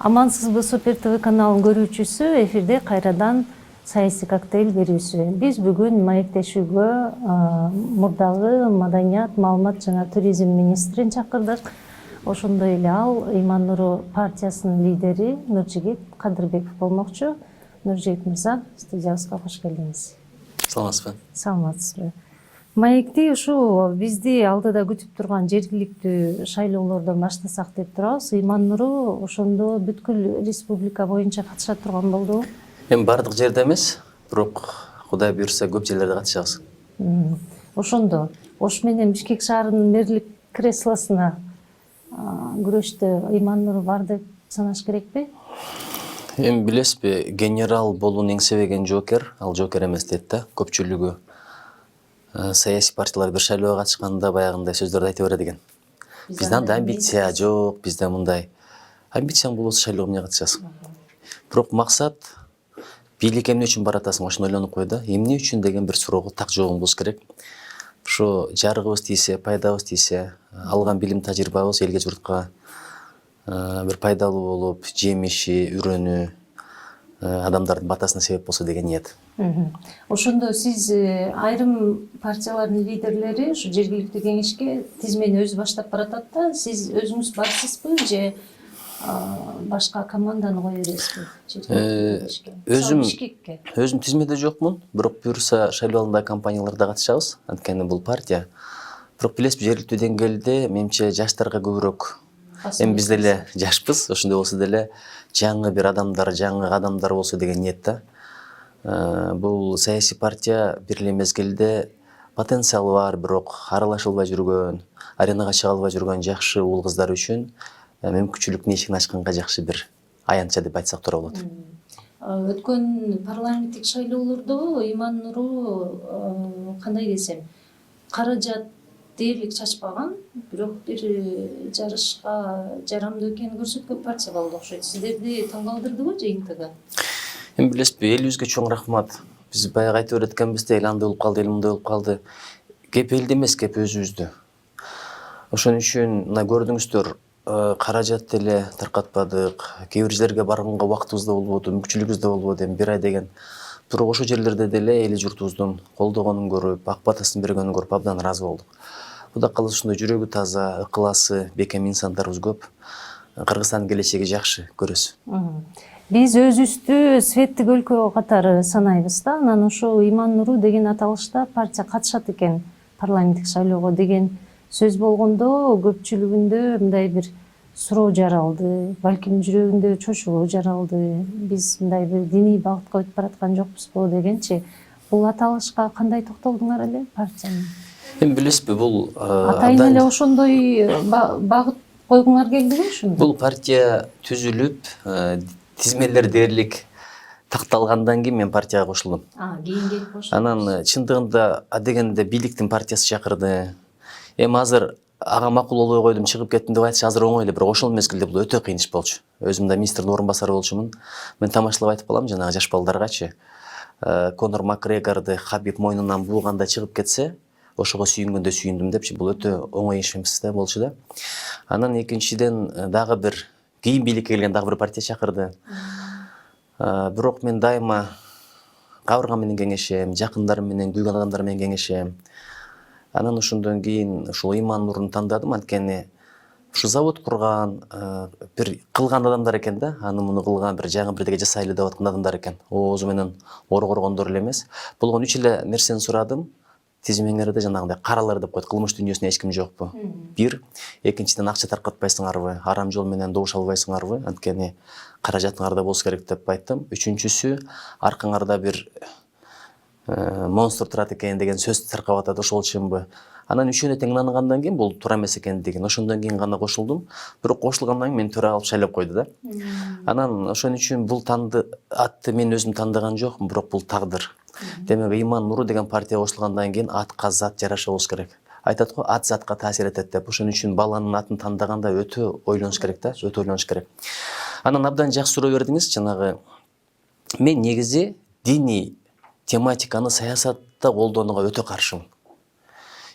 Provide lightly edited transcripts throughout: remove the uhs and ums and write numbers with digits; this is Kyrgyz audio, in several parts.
Амансызбы СуперТВ каналын көрүүчүсү, эфирде кайрадан саясий коктейль берүүсү. Биз бүгүн маектешүүгө Мурдагы Маданият, маалымат жана туризм министрин чакырдык. Ошондой эле ал Ыйман Нуру партиясынын лидери Нуржигит Кадырбеков болмокчу. Нуржигит мырза, студиябызга кош келдиңиз. Саламатсызбы? Саламатсызбы. Маекти ушу бизди алдыда күтүп турган жергиликтүү шайлоолордон баштасак деп турабыз. Ыйман Нуру ошондо бүткүл республика боюнча катышат турган болдубу? Эми бардык жерде эмес, бирок Кудай буйрса көп жерлерде катышабыз. Ошондо ош менен Бишкек шаарынын мэрлик креслосуна күрөштө Ыйман Нуру бар деп санаш керекпи? Эми билесизби, генерал болууну эңсебеген жоокер, ал жоокер эмес дейт да. Көпчүлүгү саясий партиялар бир шайлоого катышканда баягындай сөздөрдү айта берет экен. Бизде андай амбиция жок, бизде мындай. Амбицияң болбосо шайлоого эмне катышасың? Бирок максат бийликке эмне үчүн баратасың, ошону ойлонуп кой да. Эмне үчүн деген бир суроого так жообуң болуш керек. Ошо жарыгыбыз тийсе, пайдабыз тийсе, алган билим тажрыйбабыз элге журтка бир пайдалуу болуп, жемиши, үрөнү адамдардын батасына себеп болсо деген ниет. Ошондо сиз айрым партиялардын лидерлери ушу жергиликтүү кеңешке тизмени өзү баштап баратат да, сиз өзүңүз барсызбы же башка команданы кое бересизби? Өзүм тизмеде жокмун, бирок буюрса шайлоолордогу кампанияларда катышабыз. Анткени бул партия. Бирок билесизби, жергиликтүү деңгээлде менимче жаштарга көбүрөөк. Эми биз деле жашпыз, ошондой болсо деле жаңы бир адамдар, жаңы кадамдар болсо деген ниетте. Бул саясий партия бир эле мезгилде потенциалы бар, бирок аралашылбай жүргөн, аренага чыга албай жүргөн жакшы уул кыздар үчүн мүмкүнчүлүктүн эшигин ачканга жакшы бир аянтча деп айтсак туура болот. Өткөн парламенттик шайлоолордо Ыйман Нуру кандай десем, каражат дээрлик чачпаган, бирок бир жарышка жарамдуу экенин көрсөткөн партия болду окшойт. Сиздерди таң калтырдыбы жыйынтыгы? Эми билесизби, элибизге чоң рахмат. Биз баягы айтып берет экенбиз да, эл андай болуп калды, эл мындай болуп калды. Кеп элде эмес, кеп өзүбүздө. Ошон үчүн мына көрдүңүздөр, каражат деле таркатпадык, кээ бир жерлерге барганга убактыбыз да болбоду, мүмкүнчүлүгүбүз да болбоду, эми 1 ай деген. Бирок ошол жерлерде деле эли журтубуздун колдогонун көрүп, ак батасын бергенин көрүп абдан ыраазы болдук. Кудай кааласа ушундай жүрөгү таза, ыкыласы бекем инсандарыбыз көп. Кыргызстандын келечеги жакшы көрөсүз. Биз өзүбүздү светтик өлкө катары санайбыз да, анан ошо Ыйман Нуру деген аталышта партия катышат экен парламенттик шайлоого деген сөз болгондо көпчүлүгүндө мындай бир суроо жаралды, балким жүрөгүндө чочулуу жаралды. Биз мындай бир диний багытка өтүп бараткан жокпузбу дегенчи. Бул аталышка кандай токтолдуңар эле партиянын? Эми билесизби, бул атайын эле ошондой багыт койгуңар келдиби ушунда? Бул партия түзүлүп, тизмелер дээрлик такталгандан кийин мен партияга кошулдум. Кийин келип кошулдуңуз. Анан чындыгында адегенде бийликтин партиясы чакырды. Эми азыр ага макул болбой койдум, чыгып кеттим деп айтыш азыр оңой эле, бирок ошол мезгилде бул өтө кыйын иш болчу. Өзүм да министрдин орун басары болчумун. Мен тамашалап айтып калам, жанагы жаш балдаргачы. Конор Макгрегорду Хабиб мойнунан бууганда чыгып кетсе, ошого сүйүнгөндө сүйүндүм депчи, бул өтө оңой иш эмес да болчу да. Анан экинчиден дагы бир кийин бийликке келген дагы бир партия чакырды. Бирок мен дайыма кабыргам менен кеңешем, жакындарым менен, күйгөн адамдар менен кеңешем. Анан ошондон кийин ушул Ыйман Нуруну тандадым, анткени ушу завод курган, бир кылган адамдар экен да, аны муну кылган, бир жаңы бирдеге жасайлы деп аткан адамдар экен. Оозу менен ор коргондор эле эмес. Болгон 3 эле нерсени сурадым. Тизмеңерде жанагындай каралар деп коет, кылмыш дүйнөсүнө эч ким жокпу? 1. Экинчиден акча таркатпайсыңарбы, арам жол менен добуш албайсыңарбы? Анткени каражатыңарда болуш керек деп айттым. Үчүнчүсү, аркаңарда бир монстр турат экен деген сөз таркап атат, ошол чынбы? Анан үчөөнө тең ынангандан кийин бул туура эмес экендигин, ошондон кийин гана кошулдум. Бирок кошулгандан кийин мени төрага алып шайлап койду да. Анан ошон үчүн бул атты мен өзүм тандаган жокмун, бирок бул тагдыр. Демек Ыйман Нуру деген партия кошулгандан кийин атка зат жараша болуш керек. Айтат го, ат затка таасир этет деп. Ошон үчүн баланын атын тандаганда өтө ойлонуш керек да, өтө ойлонуш керек. Анан абдан жакшы суроо бердиңиз, жанагы мен негизи диний тематиканы саясатта колдонууга өтө каршымын.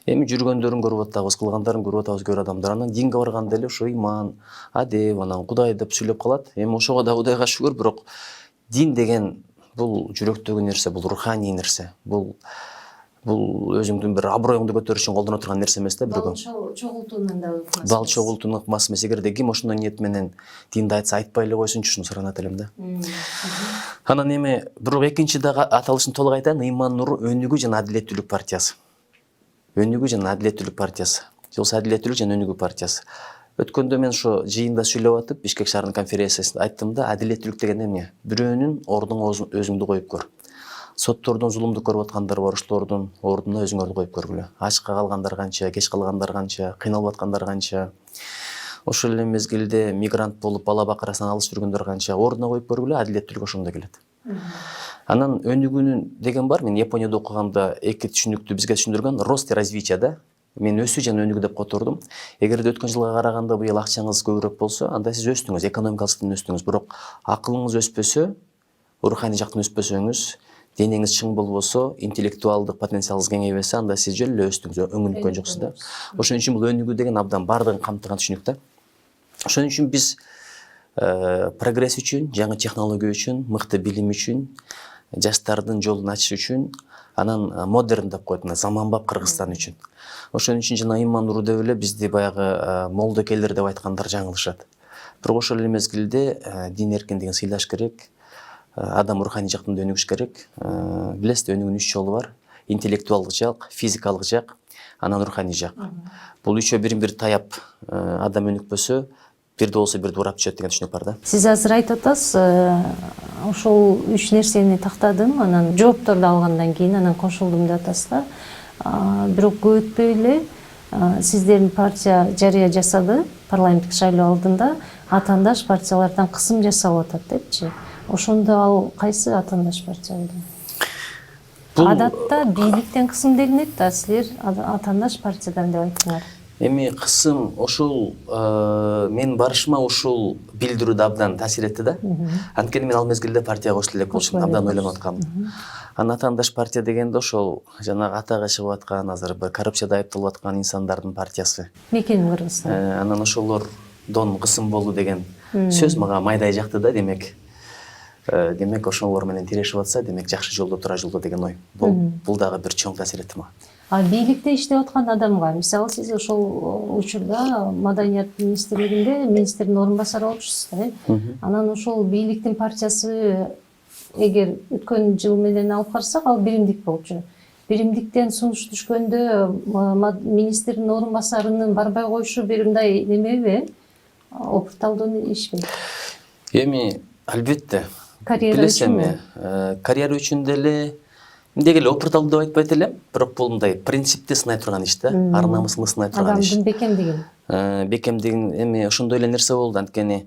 Эми жүргөндөрүн көрүп атабыз, кылгандарын көрүп атабыз көрө адамдар. Анан динге барганда эле ошо ыйман, адеп, анан Кудай деп сүйлөп калат. Эми ошого да Кудайга шүгүр, бирок дин деген бул жүрөктөгү нерсе, бул руханий нерсе. Бул өзүңдүн бир аброюңду көтөрүш үчүн колдоно турган нерсе эмес да, бирөө. Чогултуунун да ыкмасы. Бал чогултуунун ыкмасы эмес. Эгерде ким ошондой ниет менен динди айтса, айтпай эле койсунчу, ушуну суранат элем да. Анан эми бирок экинчи дагы аталышын толук айтайын, Ыйман Нуру өнүгүү жана адилеттүүлүк партиясы. Өнүгүү жана адилеттүүлүк партиясы. Жолсу адилеттүүлүк жана өнүгүү партиясы. Өткөндө мен ошо жыйында сүйлөп атып, Бишкек шаарынын конференциясында айттым да, адилеттүүлүк деген эмне? Бирөөнүн ордуна өзүңдү коюп көр. Соттордон зулумдук көрүп аткандар бар, ошолордун ордуна өзүңөрдү коюп көргүлө. Ачка калгандар канча, кеч калгандар канча, кыйналып аткандар канча. Ошол эле мезгилде мигрант болуп бала бакырасынан алыс жүргөндөр канча, ордуна коюп көргүлө, адилеттүүлүк ошондо келет. Анан өнүгүүнүн деген бар, мен Японияда окуганда эки түшүнүктү бизге түшүндүргөн рост и развитие да. Мен өсүү жана өнүгүү деп котордум. Эгерде өткөн жылга караганда быйыл акчаңыз көбүрөөк болсо, анда сиз өстүңүз, экономикалык жактан өстүңүз. Бирок акылыңыз өспөсө, руханий жактан өспөсөңүз, денеңиз чың болбосо, интеллектуалдык потенциалыңыз кеңейбесе, анда сиз жөн эле өстүңүз, өнүккөн жоксуз да. Ошон үчүн бул өнүгүү деген абдан бардыгын камтыган түшүнүк да. Ошон үчүн биз прогресс үчүн, жаңы технология үчүн, мыкты билим үчүн, жаштардын жолун ачыш үчүн, анан модерн деп коет, заманбап Кыргызстан үчүн. Ошон үчүн жана Ыйман Нуру деп эле бизди баягы молдокелдер деп айткандар жаңылышат. Бирок ошол эле мезгилде дин эркиндигин сыйлаш керек, адам руханий жактан да өнүгүш керек. Билесиз, өнүгүүнүн 3 жолу бар. Интеллектуалдык жак, физикалык жак, анан руханий жак. Бул үчөө бирин-бири таяп, адам өнүкпөсө, бирди болсо бирди урап түшөт деген түшүнүк бар да. Сиз азыр айтып атасыз, ошол 3 нерсени тактадым, анан жоопторду алгандан кийин анан кошулдум деп атасыз да. Бирок көп өтпөй эле сиздердин партия жарыя жасады, парламенттик шайлоо алдында атаандаш партиялардан кысым жасалып атат депчи. Ошондо ал кайсы атаандаш партия болду? Адатта бийликтен кысым делинет да, силер атаандаш партиядан деп айттыңар. Эми кысым ошол менин барышыма ушул билдирүүдө абдан таасир этти да. Анткени мен ал мезгилде партияга кошуло элек болчумун, абдан ойлонуп аткам. Анан атаандаш партия дегенде ошол жанагы атага чыгып аткан, азыр бир коррупцияда айыпталып аткан инсандардын партиясы. Мекеним Кыргызстан. Анан ошолордон кысым болду деген сөз мага майдай жакты да, демек. Демек ошолор менен тирешип атса, демек жакшы жолдо, туура жолдо деген ой. Бул дагы бир чоң таасир этти мага. Бийликте иштеп аткан адамга, мисалы сиз ошол учурда Маданият министрлигинде министрдин орун басары болчусуз да. Анан ошол бийликтин партиясы эгер өткөн жыл менен алып карасак, ал биримдик болчу. Биримдиктен сунуш түшкөндө министрдин орун басарынын барбай коюшу бир мындай немеби? Опурталдуу ишпи? Эми албетте. Карьера үчүн. Карьера үчүн деле деги эле опурталдуу деп айтпайт элем, бирок бул мындай принципти сынай турган иш да, ар намысыңды сынай турган иш. Адамдын бекемдигин. Бекемдигин эми ошондой эле нерсе болду, анткени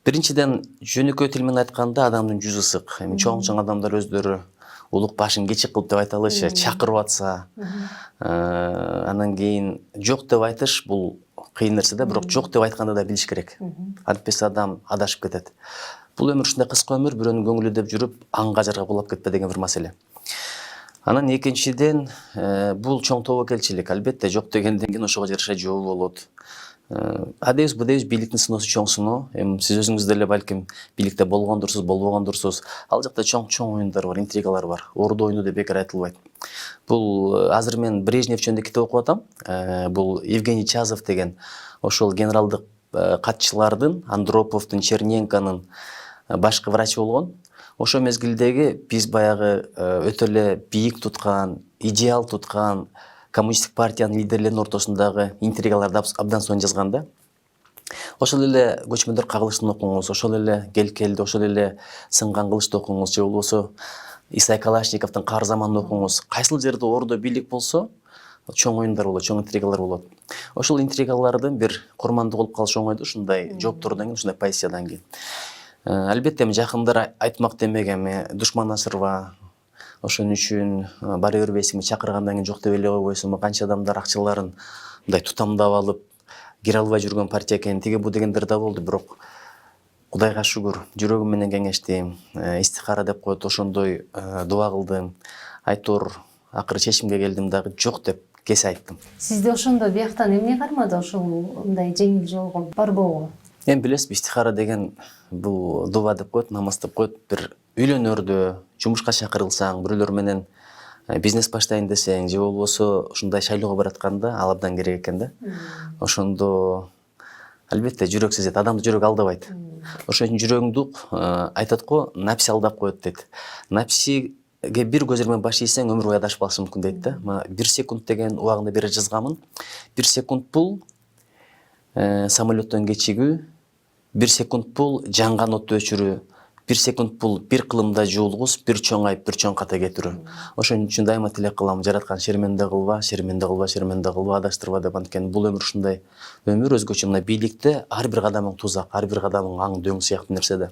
биринчиден жөнөкөй тил менен айтканда адамдын жүзү ысык. Эми чоң адамдар өздөрү улук башын кичик кылып деп айталычы, чакырып атса, анан кийин жок деп айтыш бул кыйын нерсе да, бирок жок деп айтканда да билиш керек. Антпесе адам адашып кетет. Бул өмүр ушундай кыска өмүр, бирөөнүн көңүлү деп жүрүп, аңга жарга булап кетпе деген бир маселе. Анан экинчиден, бул чоң тобокелчилик. Албетте, жок дегенден кийин ошого жараша жообу болот. Адебиз, будебиз бийликтин сыноосу чоң сыноо. Эми сиз өзүңүз деле балким бийликте болгондурсуз, болбогондурсуз. Ал жакта чоң оюндар бар, интригалар бар. Орду оюну деп бекер айтылбайт. Бул азыр мен Брежнев жөнүндө китеп окуп атам. Бул Евгений Чазов деген ошол генералдык катчылардын, Андроповдун, Черненконун башкы врачы болгон. Ошо мезгилдеги биз баягы өтө эле бийик туткан, идеал туткан коммунисттик партиянын лидерлеринин ортосундагы интригаларды абдан сонун жазган да. Ошол эле көчмөндөр кагылыштын окуңуз, ошол эле Келкелди, ошол эле Сынган кылычты окуңуз, же болбосо Исай Калашниковдун Кар заманын окуңуз. Кайсыл жерде ордо бийлик болсо, чоң оюндар болот, чоң интригалар болот. Ошол интригалардын бир курмандыгы болуп калыш оңойду, ушундай жооптордон кийин, ушундай позициядан кийин. Албетте, жакындар айтмак демек, эми душман асырба, ошон үчүн бара бербейсиңби, чакыргандан кийин жок деп эле койбойсуңбу, канча адамдар акчаларын мындай тутамдап алып, кире албай жүргөн партия экен, тиги бу дегендер да болду, бирок Кудайга шүгүр, жүрөгүм менен кеңештим, истихара деп коет, ошондой дуа кылдым, айтор акыры чечимге келдим дагы, жок деп кесе айттым. Сизде ошондо бияктан эмне кармады ошол мындай жеңил жолго барбоого? Эми билесизби, истихара деген бул дуба деп коет, намаз деп коет. Бир үйлөнөрдө, жумушка чакырылсаң, бирөөлөр менен бизнес баштайын десең, же болбосо ушундай шайлоого баратканда ал абдан керек экен да. Ошондо албетте жүрөк сезет, адамды жүрөк алдабайт. Ошон үчүн жүрөгүңдү айтат го, напси алдап коет дейт. Напсиге бир көзөрмөн баш ийсең өмүр бою адашып калышы мүмкүн дейт да. 1 секунд деген убагында бери жазганмын. 1 секунд бул самолеттон кечигүү, 1 секунд бул жанган отту өчүрүү, 1 секунд бул бир кылымда жуулгус, бир чоң айып, бир чоң ката кетирүү. Ошон үчүн дайыма тилек кылам, жараткан шерменде кылба, шерменде кылба, шерменде кылба, адаштырба деп. Анткени бул өмүр ушундай өмүр, өзгөчө мына бийликте ар бир кадамың тузак, ар бир кадамың аң дөң сыяктуу нерсе да.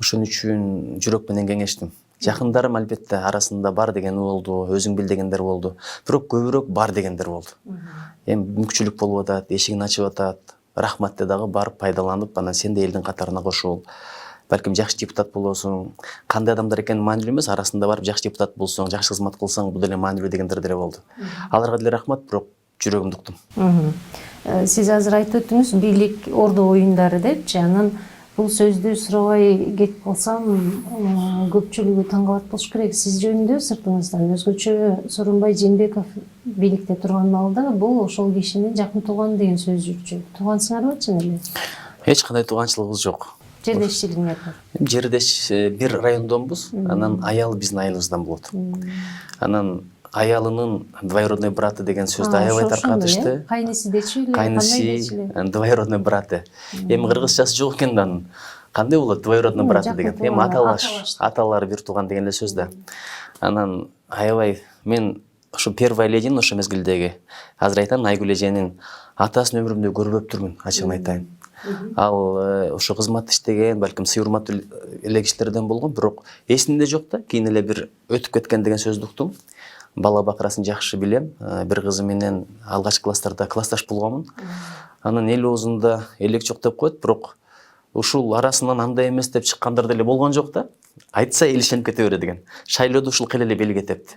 Ошон үчүн жүрөк менен кеңештим. Жакындарым албетте арасында бар деген болду, өзүң бил дегендер болду. Бирок көбүрөөк бар дегендер болду. Эми мүмкүнчүлүк болуп атат, эшигин ачып атат. Рахмат дагы барып пайдаланып, анан сен да элдин катарына кошул. Балким жакшы депутат болосуң. Кандай адамдар экени маанилүү эмес, арасында барып жакшы депутат болсоң, жакшы кызмат кылсаң, бул деле маанилүү дегендер деле болду. Аларга деле рахмат, бирок жүрөгүмдү уктум. Сиз азыр айтып өттүңүз, бийлик ордо оюндары депчи. Анан бул сөздү сурабай кетип калсам, көпчүлүгү таң калат болуш керек. Сиз жөнүндө сыртыңыздан өзгөчө Сооронбай Жээнбеков бийликте турган маалда бул ошол кишинин жакын тууганы деген сөз жүрчү. Туугансыңарбы чын эле? Эч кандай тууганчылыгыбыз жок. Жердешчилигиңер бар. Жердеш бир райондонбуз, анан аял биздин айылыбыздан болот. Анан аялынын двоюродной браты деген сөздү аябай таркатышты. Кайниси дечи эле, Кайниси двоюродной браты. Эми кыргызчасы жок экен да анын. Кандай болот двоюродной браты деген? Эми аталары бир тууган деген эле сөз да. Анан аябай мен ошо первая лединин ошо мезгилдеги азыр айтам, Айгүл эженин атасын өмүрүмдө көрбөптүрмүн, ачыгын айтайын. Ал ошо кызмат иштеген, балким сый урматтуу эле кишилерден болгон, бирок эсимде жок да. Кийин эле бир өтүп кеткен деген сөздү уктум. Бала бакырасын жакшы билем. Бир кызы менен алгачкы класстарда классташ болгонмун. Анан эл оозунда элек жок деп коет, бирок ушул арасынан андай эмес деп чыккандар деле болгон жок да. Айтса эл ишенип кете берет экен. Шайлоодо ушул кел эле бели кетепти.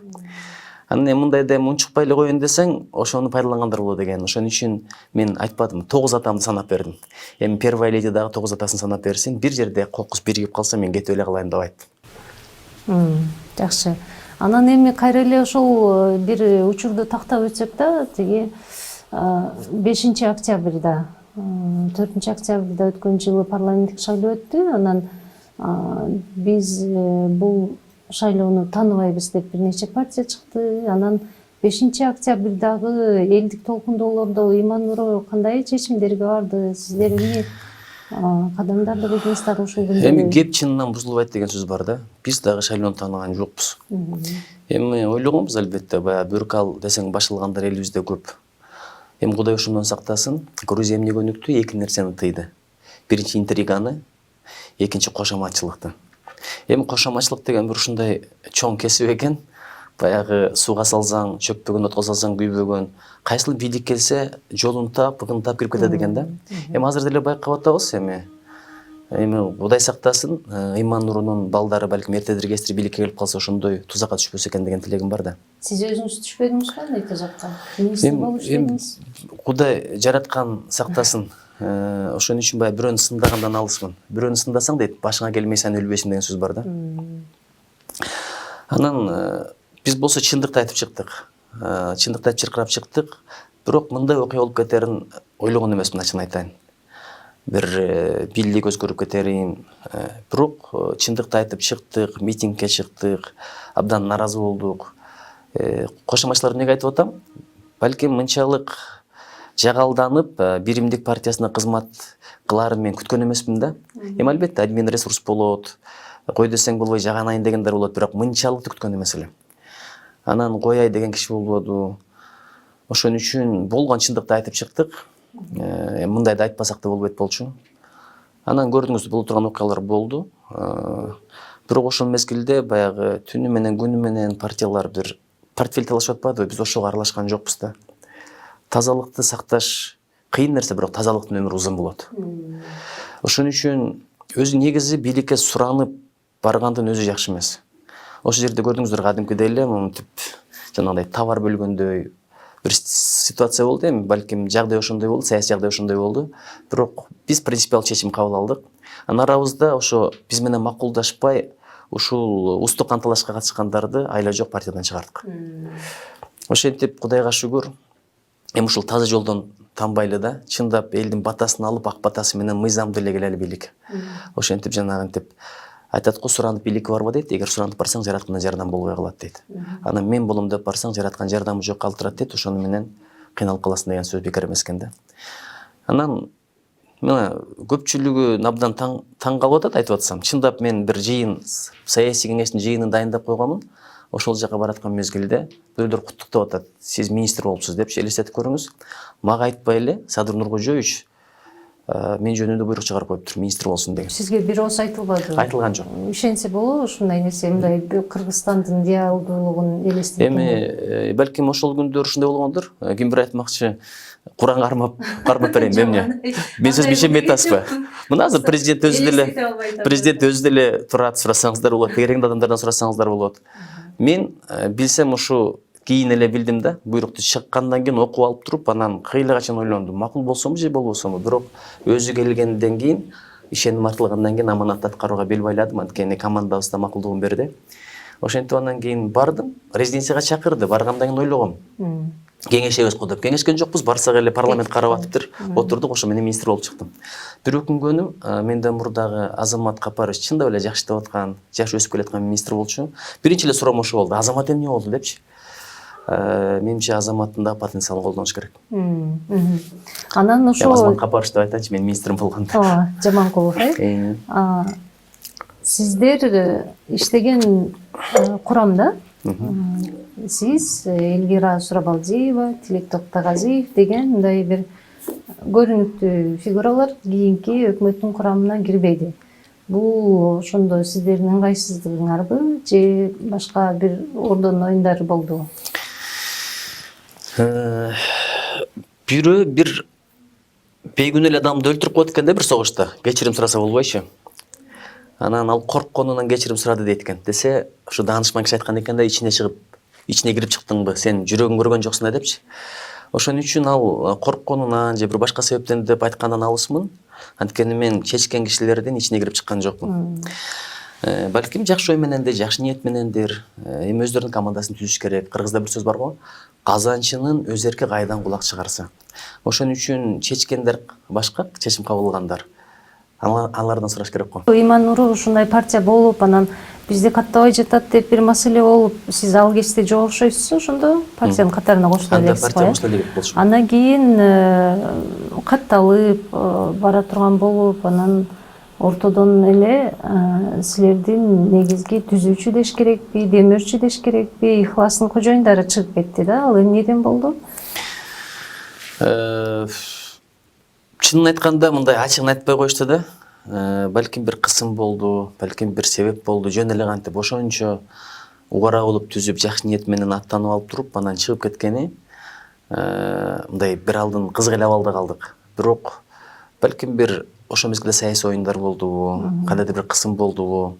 Анан эми мындайда эми унчукпай эле коеюн десең, ошону пайдалангандар болот экен. Ошон үчүн мен айтпадым, 9 атамды санап бердим. Эми первая леди дагы 9 атасын санап берсин, бир жерде кокус биригип калса мен кетип эле калайын деп айттым. Жакшы. Анан эми кайра эле ошол бир учурду тактап өтсөк да, тиги 5 октябрда, 4 октябрда өткөн жылы парламенттик шайлоо өттү. Анан биз бул шайлоону тааныбайбыз деп бир нече партия чыкты. Анан 5 октябрдагы элдик толкундоолордо Ыйман Нуру кандай чечимдерге барды? Сиздер эмне кадамдарды көрдүңүздөр ошол күндө? Эми кеп чынынан бузулбайт деген сөз бар да. Биз дагы шайлоону тааныган жокпуз. Эми ойлогонбуз албетте, баягы бөркал десең башылгандар элибизде көп. Эми Кудай ошондон сактасын. Грузия эмне өнүктү? 2 нерсени тыйды. Биринчи интриганы, экинчи кошоматчылыкты. Эми кошоматчылык деген бир ушундай чоң кесип экен. Баягы сууга салсаң, чөкпөгөн, отко салсаң күйбөгөн. Кайсыл бийлик келсе, жолун таап, ыгын таап кирип кетет экен да. Эми азыр деле байкап атабыз эми. Эми Кудай сактасын, Ыйман Нурунун балдары балким эртедир кечтир бийликке келип калса, ошондой тузакка түшпөсө экен деген тилегим бар да. Сиз өзүңүз түшпөдүңүзбү андай тузакка? Министр болуп иштедиңиз. Кудай жараткан сактасын. Ошон үчүн баягы бирөөнү сындагандан алысмын. Бирөөнү сындасаң дейт, башыңа келмей сен өлбөйсүң деген сөз бар да. Анан биз болсо чындыкты айтып чыктык. Чындыкты айтып чыркырап чыктык. Бирок мындай окуя болуп кетерин ойлогон эмесмин, ачыгын айтайын. Бир бийлик өзгөрүп кетерин. Бирок чындыкты айтып чыктык, митингге чыктык, абдан наразы болдук. Кошоматчылар эмнеге айтып атам? Балким мынчалык жагалданып, биримдик партиясына кызмат кыларын мен күткөн эмесмин да. Эми албетте админ ресурс болот. Кой десең болбой жаганайын дегендер болот, бирок мынчалыкты күткөн эмес эле. Анан кояй деген киши болбоду. Ошон үчүн болгон чындыкты айтып чыктык. Мындайды айтпасак да болбойт болчу. Анан көрдүңүз, боло турган окуялар болду. Бирок ошол мезгилде баягы түнү менен күнү менен партиялар бир портфель талашып атпадыбы? Биз ошого аралашкан жокпуз да. Тазалыкты сакташ кыйын нерсе, бирок тазалыктын өмүрү узун болот. Ошон үчүн өзү негизи бийликке суранып баргандын өзү жакшы эмес. Ошол жерде көрдүңүздөр, кадимкидей эле монтип жанагындай товар бөлгөндөй, бир ситуация болду, эми балким жагдай ошондой болду, саясий жагдай ошондой болду. Бирок биз принципиал чечим кабыл алдык. Анан арабызда ошо биз менен макулдашпай ушул устук канталашка катышкандарды айла жок партиядан чыгардык. Ошентип Кудайга шүгүр, эми ушул таза жолдон танбайлы да, чындап элдин батасын алып, ак батасы менен мыйзамды эле келели бийлик. Ошентип жанагынтип айтат го, суранып бийликке барба дейт, эгер суранып барсаң жараткандан жардам болбой калат дейт. Анан мен болом деп барсаң жараткан жардамы жок калтырат дейт, ошону менен кыйналып каласың деген сөз бекер эмес экен да. Анан мына көпчүлүгү абдан таң калып атат, айтып атсам. Чындап мен бир жыйын, саясий кеңештин жыйынын дайындап койгонмун. Ошол жака бараткан мезгилде бирөөлөр куттуктап атат. Сиз министр болупсуз депчи, элестетип көрүңүз. Мага айтпай эле Садыр Нургожоевич мен жөнүндө буйрук чыгарып коюптур, министр болсун деген. Сизге бир ооз айтылбады? Айтылган жок. Ишенсе болобу ушундай нерсе, мындай Кыргызстандын диалогун элестетип? Эми балким ошол күндөр ушундай болгондур. Ким бир айтмакчы, Куран кармап берейин эмне? Мен сөз бишемей атасызбы? Мына азыр президент өзү деле турат, сурасаңыздар болот, керектүү адамдардан сурасаңыздар болот. Мен билсем ушу кийин эле билдим да, буйрукту чыккандан кийин окуп алып туруп, анан кыйлага чейин ойлондум, макул болсомбу же болбосомбу. Бирок өзү келгенден кийин, ишеним артылгандан кийин аманатты аткарууга бел байладым, анткени командабыз да макулдугун берди. Ошентип андан кийин бардым, резиденцияга чакырды, баргандан кийин ойлогом. Кеңешебиз го деп кеңешкен жокпуз, барсак эле парламент карап атыптыр, отурдук, ошо менен министр болуп чыктым. Бир өкүнгөнүм, менден мурдагы Азамат Капарович чындап эле жакшы иштеп аткан, жакшы өсүп келаткан министр болчу. Биринчи эле суроом ошо болду. Азамат эмне болду депчи. Менимче Азаматтын да потенциалын колдонуш керек. Анан ошо Азамат Капарович деп айтачы, мен министрим болгондо. Жаманкулов, сиздер иштеген курамда сиз, Элвира Сурабалдиева, Тилек Токтогазиев деген мындай бир көрүнүктүү фигуралар кийинки өкмөттүн курамына кирбейди. Бул ошондо сиздердин ыңгайсыздыгыңарбы же башка бир ордон оюндар болдубу? Бирөө бир бейгүнөө эле адамды өлтүрүп коет экен да бир согушта. Кечирим сураса болбойчу. Анан ал коркконунан кечирим сурады дейт экен. Десе, ошо даанышман киши айткан экен да, ичине кирип чыктыңбы, сен жүрөгүң көргөн жоксуң депчи. Ошон үчүн ал коркконунан же бир башка себептен деп айткандан алысмын. Анткени мен чечкен кишилердин ичине кирип чыккан жокмун. Балким жакшы ой менендир, жакшы ниет менендир. Эми өздөрүнүн командасын түзүш керек. Кыргызда бир сөз бар го. Казанчынын өз эрки кайдан кулак чыгарса. Ошон үчүн чечкендер башка, чечим кабыл алгандар. Алардан сураш керек го. Ыйман Нуру ушундай партия болуп, анан бизди каттабай жатат деп бир маселе болуп, сиз ал кезде жок окшойсуз, ошондо партиянын катарына кошула элексиз го. Андан кийин катталып бара турган болуп, анан ортодон эле силердин негизги түзүүчү деш керекпи, демөөрчү деш керекпи, Ихластын кожоюндары чыгып кетти да. Ал эмнеден болду? Чынын айтканда мындай ачыгын айтпай коюшту да. Балким бир кысым болду, балким бир себеп болду. Жөн эле кантип ошончо угара болуп түзүп, жакшы ниет менен аттанып алып туруп, анан чыгып кеткени мындай бир алдын кызык эле абалда калдык. Бирок балким бир ошол мезгилде саясий оюндар болдубу, кандайдыр бир кысым болдубу.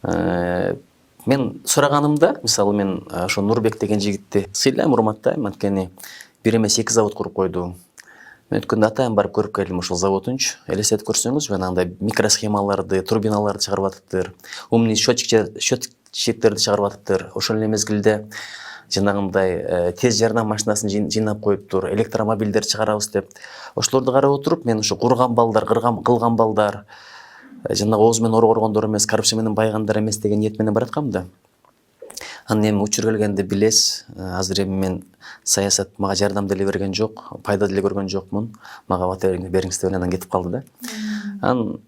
Мен сураганымда, мисалы мен ошо Нурбек деген жигитти сыйлайм, урматтайм, анткени бир эмес 2 завод куруп койду. Мен өткөндө атайын барып көрүп келдим ошол заводунчу. Элестетип көрсөңүз, жанагындай микросхемаларды, турбиналарды чыгарып атыптыр, умный счетчиктерди чыгарып атыптыр. Ошол эле мезгилде жанагындай тез жардам машинасын жыйнап коюптур, электромобилдер чыгарабыз деп. Ошолорду карап отуруп, мен ошо курган балдар, кылган балдар, жанагы ооз менен оргоргондор эмес, коррупция менен байгандар эмес деген ниет менен бараткам да. Анан эми учур келгенде билесиз, азыр эми мен саясат мага жардам деле берген жок, пайда деле көргөн жокмун. Мага бата бериңиз деп анан кетип калды да. Анан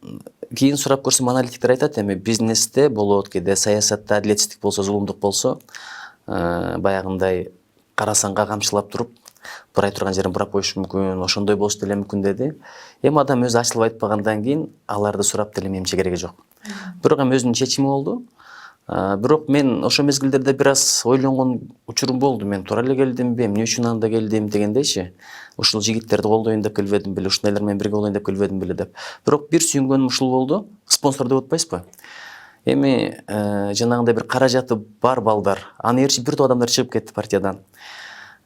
кийин сурап көрсөм, аналитиктер айтат, эми бизнесте болот, кээде саясатта адилетсиздик болсо, зулумдук болсо, баягындай карасаңга камчылап туруп, бурай турган жерин бурап коюшу мүмкүн, ошондой болуш деле мүмкүн деди. Эми адам өзү ачылып айтпагандан кийин аларды сурап деле менимче кереги жок. Бирок эми өзүнүн чечими болду. Бирок мен ошо мезгилдерде бир аз ойлонгон учурум болду. Мен туура эле келдимби, эмне үчүн анда келдим дегендейчи. Ушул жигиттерди колдоюн деп келбедим беле, ушундайлар менен бирге болоюн деп келбедим беле деп. Бирок бир сүйүнгөнүм ушул болду. Спонсор деп атпайсызбы? Эми жанагындай бир каражаты бар балдар, аны ээрчип бир топ адамдар чыгып кетти партиядан.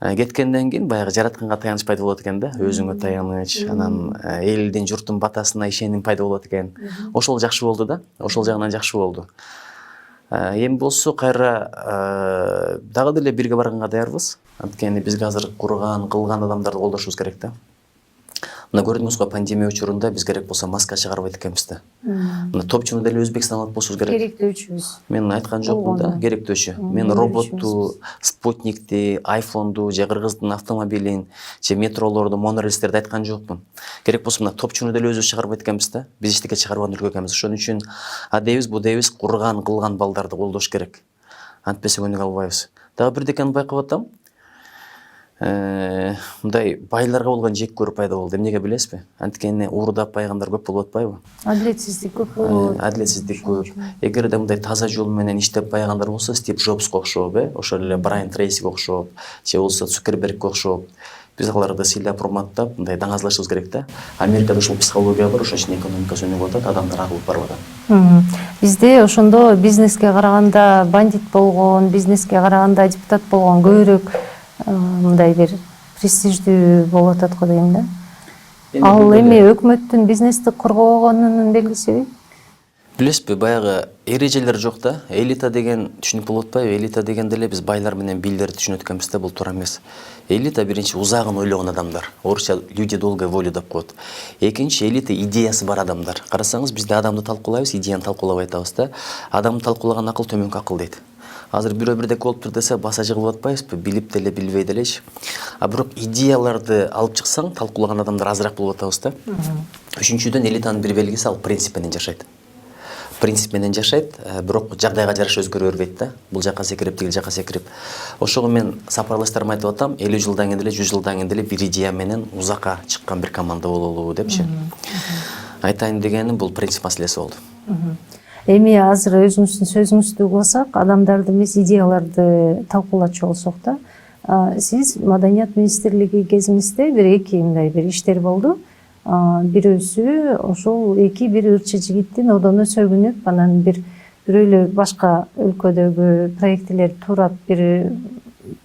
Кеткенден кийин баягы жаратканга таяныч пайда болот экен да, өзүңө таяныч, анан элдин журттун батасына ишеним пайда болот экен. Ошол жакшы болду да, ошол жагынан жакшы болду. Эми болсо кайра дагы деле бирге барганга даярбыз. Анткени бизге азыр курган, кылган адамдарды колдошубуз керек да. Мына көрдүңүз го, пандемия учурунда биз керек болсо маска чыгарбайт экенбиз да. Мына топчуну деле Өзбекстан алып болушубуз керек. Керектөөчүбүз. Мен айткан жокмун да, керектөөчү. Мен роботту, спутникти, айфонду, же кыргыздын автомобилин, же метролорду, монорельстерди айткан жокмун. Керек болсо мына топчуну деле өзүбүз чыгарбайт экенбиз да. Биз иштикке чыгарбаган өлкө экенбиз. Ошон үчүн адебиз, бу дебиз курган, кылган балдарды колдош керек. Антпесе өнүгө албайбыз. Дагы бирдекени байкап атам. Мындай байларга болгон жек көрүү пайда болду. Эмнеге билесизби? Анткени уурдап байгандар көп болуп атпайбы? Адлетсиздик көп болот. Адлетсиздик көп. Эгерде мындай таза жол менен иштеп байгандар болсо, Стив Джобско окшоп, ошол эле Брайан Трейсиге окшоп, же болбосо Цукербергке окшоп, биз аларды сыйлап, урматтап, мындай даңазлашыбыз керек да. Америкада ушул психология бар, ошон үчүн экономикасы өнүгүп атат, адамдар агылып барып атат. Бизде ошондо бизнеске караганда бандит болгон, бизнеске караганда депутат болгон көбүрөөк мындай бир престиждүү болуп атат го дейм да. Ал эми өкмөттүн бизнести коргогонунун белгисиби? Билесизби, баягы эрежелер жок да. Элита деген түшүнүп болуп атпайбы? Элита дегенде эле биз байлар менен бийлерди түшүнөт экенбиз да, бул туура эмес. Элита биринчи узагын ойлогон адамдар. Орусча люди долгой воли деп коет. Экинчи, элита идеясы бар адамдар. Карасаңыз, бизде адамды талкуулайбыз, идеяны талкуулабай атабыз да. Адамды талкуулаган акыл төмөнкү акыл дейт. Азыр бирөө бирдеке болуптур десе баса жыгылып атпайбызбы? Билип деле билбей делечи. А бирок идеяларды алып чыксаң, талкуулаган адамдар азыраак болуп атабыз да. Үчүнчүдөн, элитанын бир белгиси ал принцип менен жашайт. Принцип менен жашайт, бирок жагдайга жараша өзгөрө бербейт да. Бул жака секирип, тигил жака секирип. Ошого мен сапарлаштарыма айтып атам, 50 жылдан кийин деле, 100 жылдан кийин деле бир идея менен узакка чыккан бир команда бололу депчи. Айтайын дегеним бул принцип маселеси болду. Эми азыр өзүңүздүн сөзүңүздү угасак, адамдарды эмес, идеяларды талкуулачу болсок да, сиз Маданият министрлиги кезиңизде эки мындай бир иштер болду. Бирөөсү ошол эки бир ырчы жигиттин одоно сөгүнүп, анан бирөө эле башка өлкөдөгү проектилерди туурап бир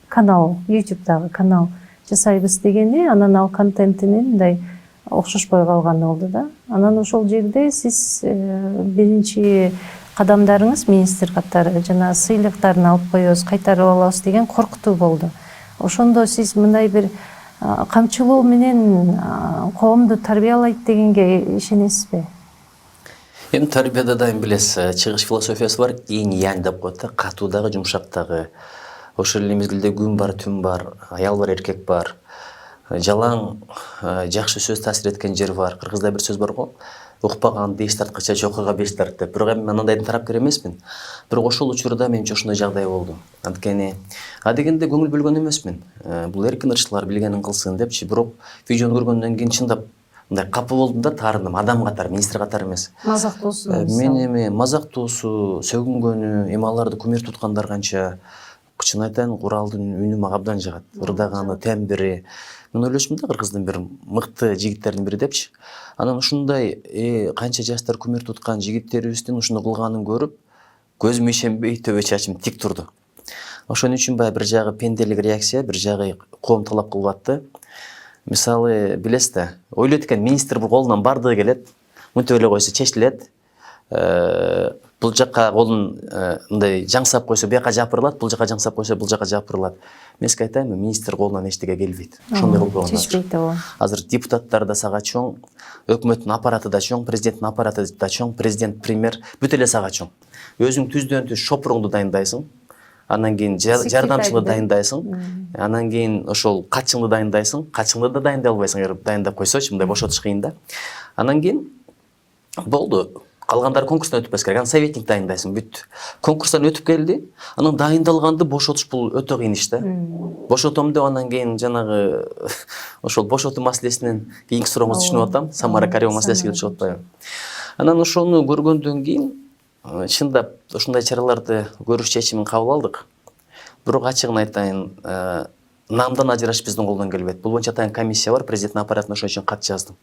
канал, YouTube'дагы канал жасайбыз дегени, анан ал контентинин мындай окшошпой калганы болду да. Анан ошол жерде сиз биринчи кадамдарыңыз министр катары жана сыйлыктарын алып коебуз, кайтарып алабыз деген коркутуу болду. Ошондо сиз мындай бир камчылоо менен коомду тарбиялайт дегенге ишенесизби? Эми тарбияда дайым билесиз, чыгыш философиясы бар, инь-янь деп коет да, катуу дагы, жумшак дагы. Ошол эле мезгилде күн бар, түн бар, аял бар, эркек бар. Жалаң жакшы сөз таасир эткен жер бар. Кыргызда бир сөз бар го, укпаган беш тарткыча, жокуга беш тарт деп. Бирок эми мен андайдын тарапкер эмесмин. Бирок ошол учурда менимче ошондой жагдай болду. Анткени дегенде көңүл бөлгөн эмесмин. Бул эркин ырчылар билгенин кылсын депчи. Бирок видеону көргөндөн кийин чындап мындай капа болдум да, таарындым. Адам катары, министр катары эмес. Мазактоосу. Мен эми мазактоосу, сөгүнгөнү, эми аларды кумир туткандар канча. Чын айтайын, Куралдын үнү мага абдан жагат. Ырдаганы, тембри. Мен ойлошмун да, Кыргыздын бир мыкты жигиттердин бири депчи. Анан ушундай канча жаштар кумир туткан жигиттерибиздин ушуну кылганын көрүп, көзүм ишенбей төбө чачым тик турду. Ошон үчүн бир жагы пенделик реакция, бир жагы коом талап кылып атты. Мисалы, билесиз да, ойлойт экен, министр бир колунан бардыгы келет, мынтип эле койсо чечилет. Бул жакка колун мындай жаңсап койсо бияка жапырылат, бул жакка жаңсап койсо бул жакка жапырылат. Мен сизге айтайынбы, министр колунан эчтеке келбейт. Ошондой кылып койгон. Чечпейт да. Азыр депутаттар да сага чоң, өкмөттүн аппараты да чоң, президенттин аппараты да чоң, президент, премьер бүт эле сага чоң. Өзүң түздөн түз шопуруңду дайындайсың, анан кийин жардамчыңды дайындайсың, анан кийин ошол катчыңды дайындайсың, катчыңды да дайындай албайсың, эгер дайындап койсочу, мындай бошотуш кыйын да. Анан кийин болду. Калгандары конкурстан өтүп керек. Анан советник дайындайсың, бүт. Конкурстан өтүп келди. Анан дайындалганды бошотуш бул өтө кыйын иш да. Бошотом деп анан кийин жанагы ошол бошотуу маселесинен кийинки сурооңузду түшүнүп атам. Самара Каримова маселеси келип чыгып атпайбы. Анан ошону көргөндөн кийин чындап ушундай чараларды көрүш чечимин кабыл алдык. Бирок ачыгын айтайын, намдан ажыраш биздин колдон келбейт. Бул боюнча атайын комиссия бар, президенттин аппаратына ошон үчүн кат жаздым.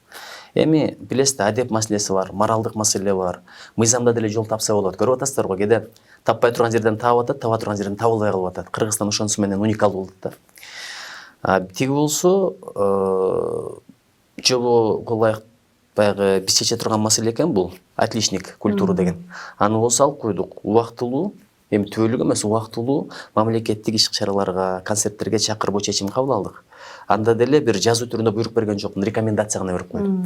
Эми билесиз да, адеп маселеси бар, моралдык маселе бар. Мыйзамда деле жол тапса болот. Көрүп атасыздар го, кээде таппай турган жерден таап атат, таба турган жерден табылбай калып атат. Кыргызстан ошонусу менен уникал болду да. Тиги болсо жобо ылайык баягы биз чече турган маселе экен бул отличник культура деген. Аны болсо алып койдук. Убактылуу, эми түбөлүк эмес, убактылуу мамлекеттик иш-чараларга, концерттерге чакырбоо чечим кабыл алдык. Анда деле бир жазуу түрүндө буйрук берген жокмун, рекомендация гана берип койдум.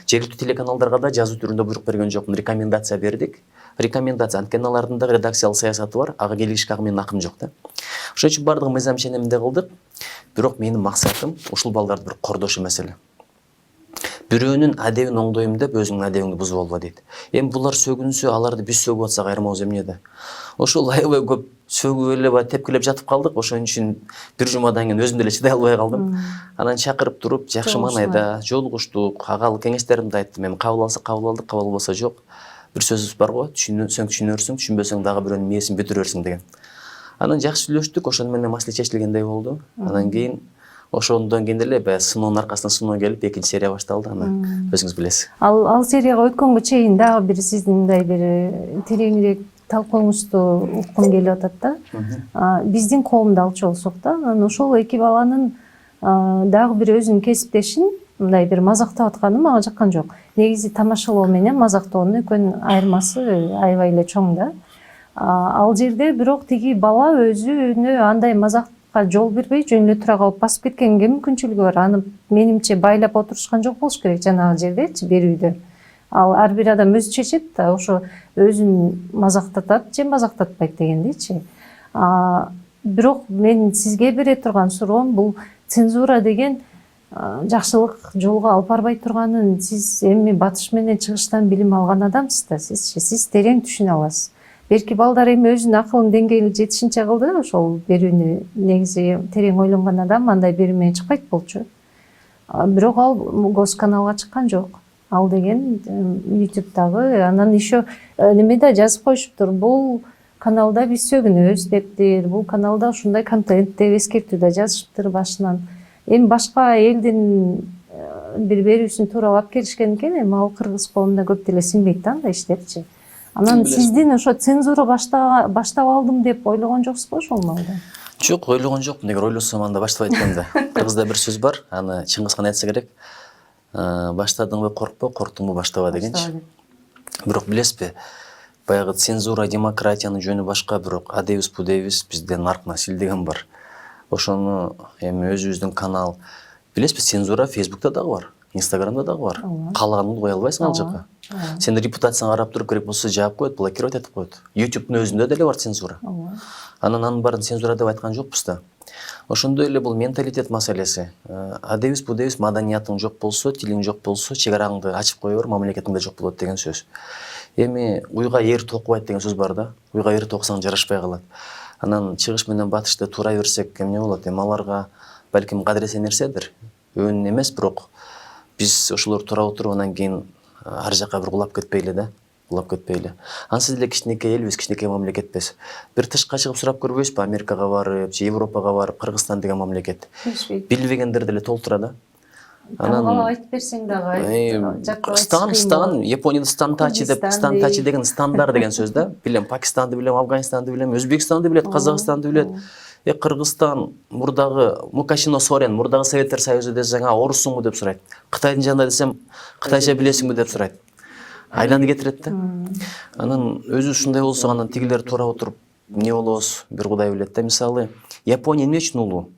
Жергиликтүү телеканалдарга да жазуу түрүндө буйрук берген жокмун, рекомендация бердик. Рекомендация, анткени алардын да редакциялык саясаты бар, ага келишке ага менин акым жок да. Ошон үчүн бардыгын мыйзам ченеминде кылдык. Бирок менин максатым ушул балдарды бир кордошу маселе. Бирөөнүн адебин оңдойм деп өзүңдүн адебиңди бузуп алба дейт. Эми булар сөгүнсө, аларды биз сөгүп атсак айырмабыз эмне да. Ошол аябай көп сөгүп эле баягы тепкилеп жатып калдык. Ошон үчүн бир жумадан кийин өзүм деле чыдай албай калдым. Анан чакырып туруп, жакшы маанайда жолугуштук, ага кеңештеримди айттым. Эми кабыл алсак кабыл алдык, кабыл албаса жок. Бир сөзүбүз бар го, түшүнсөң түшүнөрсүң, түшүнбөсөң дагы бирөөнүн мээсин бүтүрөрсүң деген. Анан жакшы сүйлөштүк, ошону менен маселе чечилгендей болду. Анан кийин ошондон кийин эле баягы сыноонун аркасынан сыноо келип, экинчи серия башталды. Аны өзүңүз билесиз. Ал серияга өткөнгө чейин дагы бир сиздин мындай бир тереңирээк талкууңузду уккум келип атат да. Биздин коомду алчу болсок да, анан ошол эки баланын дагы бир өзүнүн кесиптешин мындай бир мазактап атканы мага жаккан жок. Негизи тамашалоо менен мазактоонун экөөнүн айырмасы аябай эле чоң да. Ал жерде бирок тиги бала өзүнө андай мазакка жол бербей жөн эле тура калып басып кеткенге мүмкүнчүлүгү бар. Аны менимче байлап отурушкан жок болуш керек жанагы жердечи, берүүдө. Ал ар бир адам өзү чечет да, ошо өзүн мазактатат же мазактатпайт дегендейчи. Бирок мен сизге бере турган суроом бул цензура деген жакшылык жолго алып барбай турганын сиз эми батыш менен чыгыштан билим алган адамсыз да, сиз терең түшүнө аласыз. Белки балдар эми өзүнүн акылын деңгээли жетишинче кылды ошол берүүнү. Негизи терең ойлонгон адам андай берүү менен чыкпайт болчу. Бирок ал госканалга чыккан жок. Ал деген YouTube'дагы, анан еще немеде жазып коюшуптур. Бул каналда биз сөгүнөбүз дептир. Бул каналда ушундай контент деп эскертүү да жазышыптыр башынан. Эми башка элдин бир берүүсүн тууралап келишкен экен, эми ал кыргыз коомуна көп деле сиңбейт да андай иштерчи. Анан сиздин ошо цензура баштап алдым деп ойлогон жоксузбу ошол маалда? Жок, ойлогон жокмун. Эгер ойлосом анда баштабайт экенмин да. Кыргызда бир сөз бар, аны Чыңгыз хан айтса керек. Баштадыңбы коркпо, корктуңбу баштаба дегенчи. Бирок билесизби, баягы цензура, демократиянын жөнү башка, бирок адебиз, пудебиз бизде нарк насил деген бар. Ошону эми өзүбүздүн канал, билесизби, цензура Фейсбукта дагы бар, Инстаграмда дагы бар. Каалаганыңды кое албайсың ал жака. Сен репутацияңа карап туруп керек болсо жаап коет, блокировать этип коет. YouTube'дун өзүндө деле бар цензура. Анан анын баарын цензура деп айткан жокпуз да. Ошондой эле бул менталитет маселеси. Адебиз, пудебиз, маданиятың жок болсо, тилиң жок болсо, чегараңды ачып кое бер, мамлекетиң да жок болот деген сөз. Эми уйга ээр токубайт деген сөз бар да. Уйга ээр токсаң жарашпай калат. Анан чыгыш менен батышты турай берсек эмне болот? Эми аларга балким кадыресе нерседир. Өөн эмес, бирок биз ошолор тура отуруп анан кийин ар жака бир кулап кетпейли да. Кулап кетпейли. Ансыз эле кичинекей элбиз, кичинекей мамлекетпиз. Бир тышка чыгып сурап көрбөйсүзбү? Америкага барып, же Европага барып, Кыргызстан деген мамлекет. Билбегендер деле толтура да. Анан айтып берсең дагы Стан, Японияда стантачи деп, стантачи деген стандар деген сөз да. Билем, Пакистанды билем, Афганистанды билем, Өзбекстанды билет, Казакстанды билет. Кыргызстан, Мурдагы, Мукашино Сорен, Мурдагы Советтер Союзу десең, орусуңбу деп сурайт. Кытайдын жанында десем, кытайча билесиңби деп сурайт. Айланды кетирет да. Анан өзү ушундай болсо, анан тигилер тура отуруп эмне болобуз, бир Кудай билет да. Мисалы, Япония эмне үчүн улуу?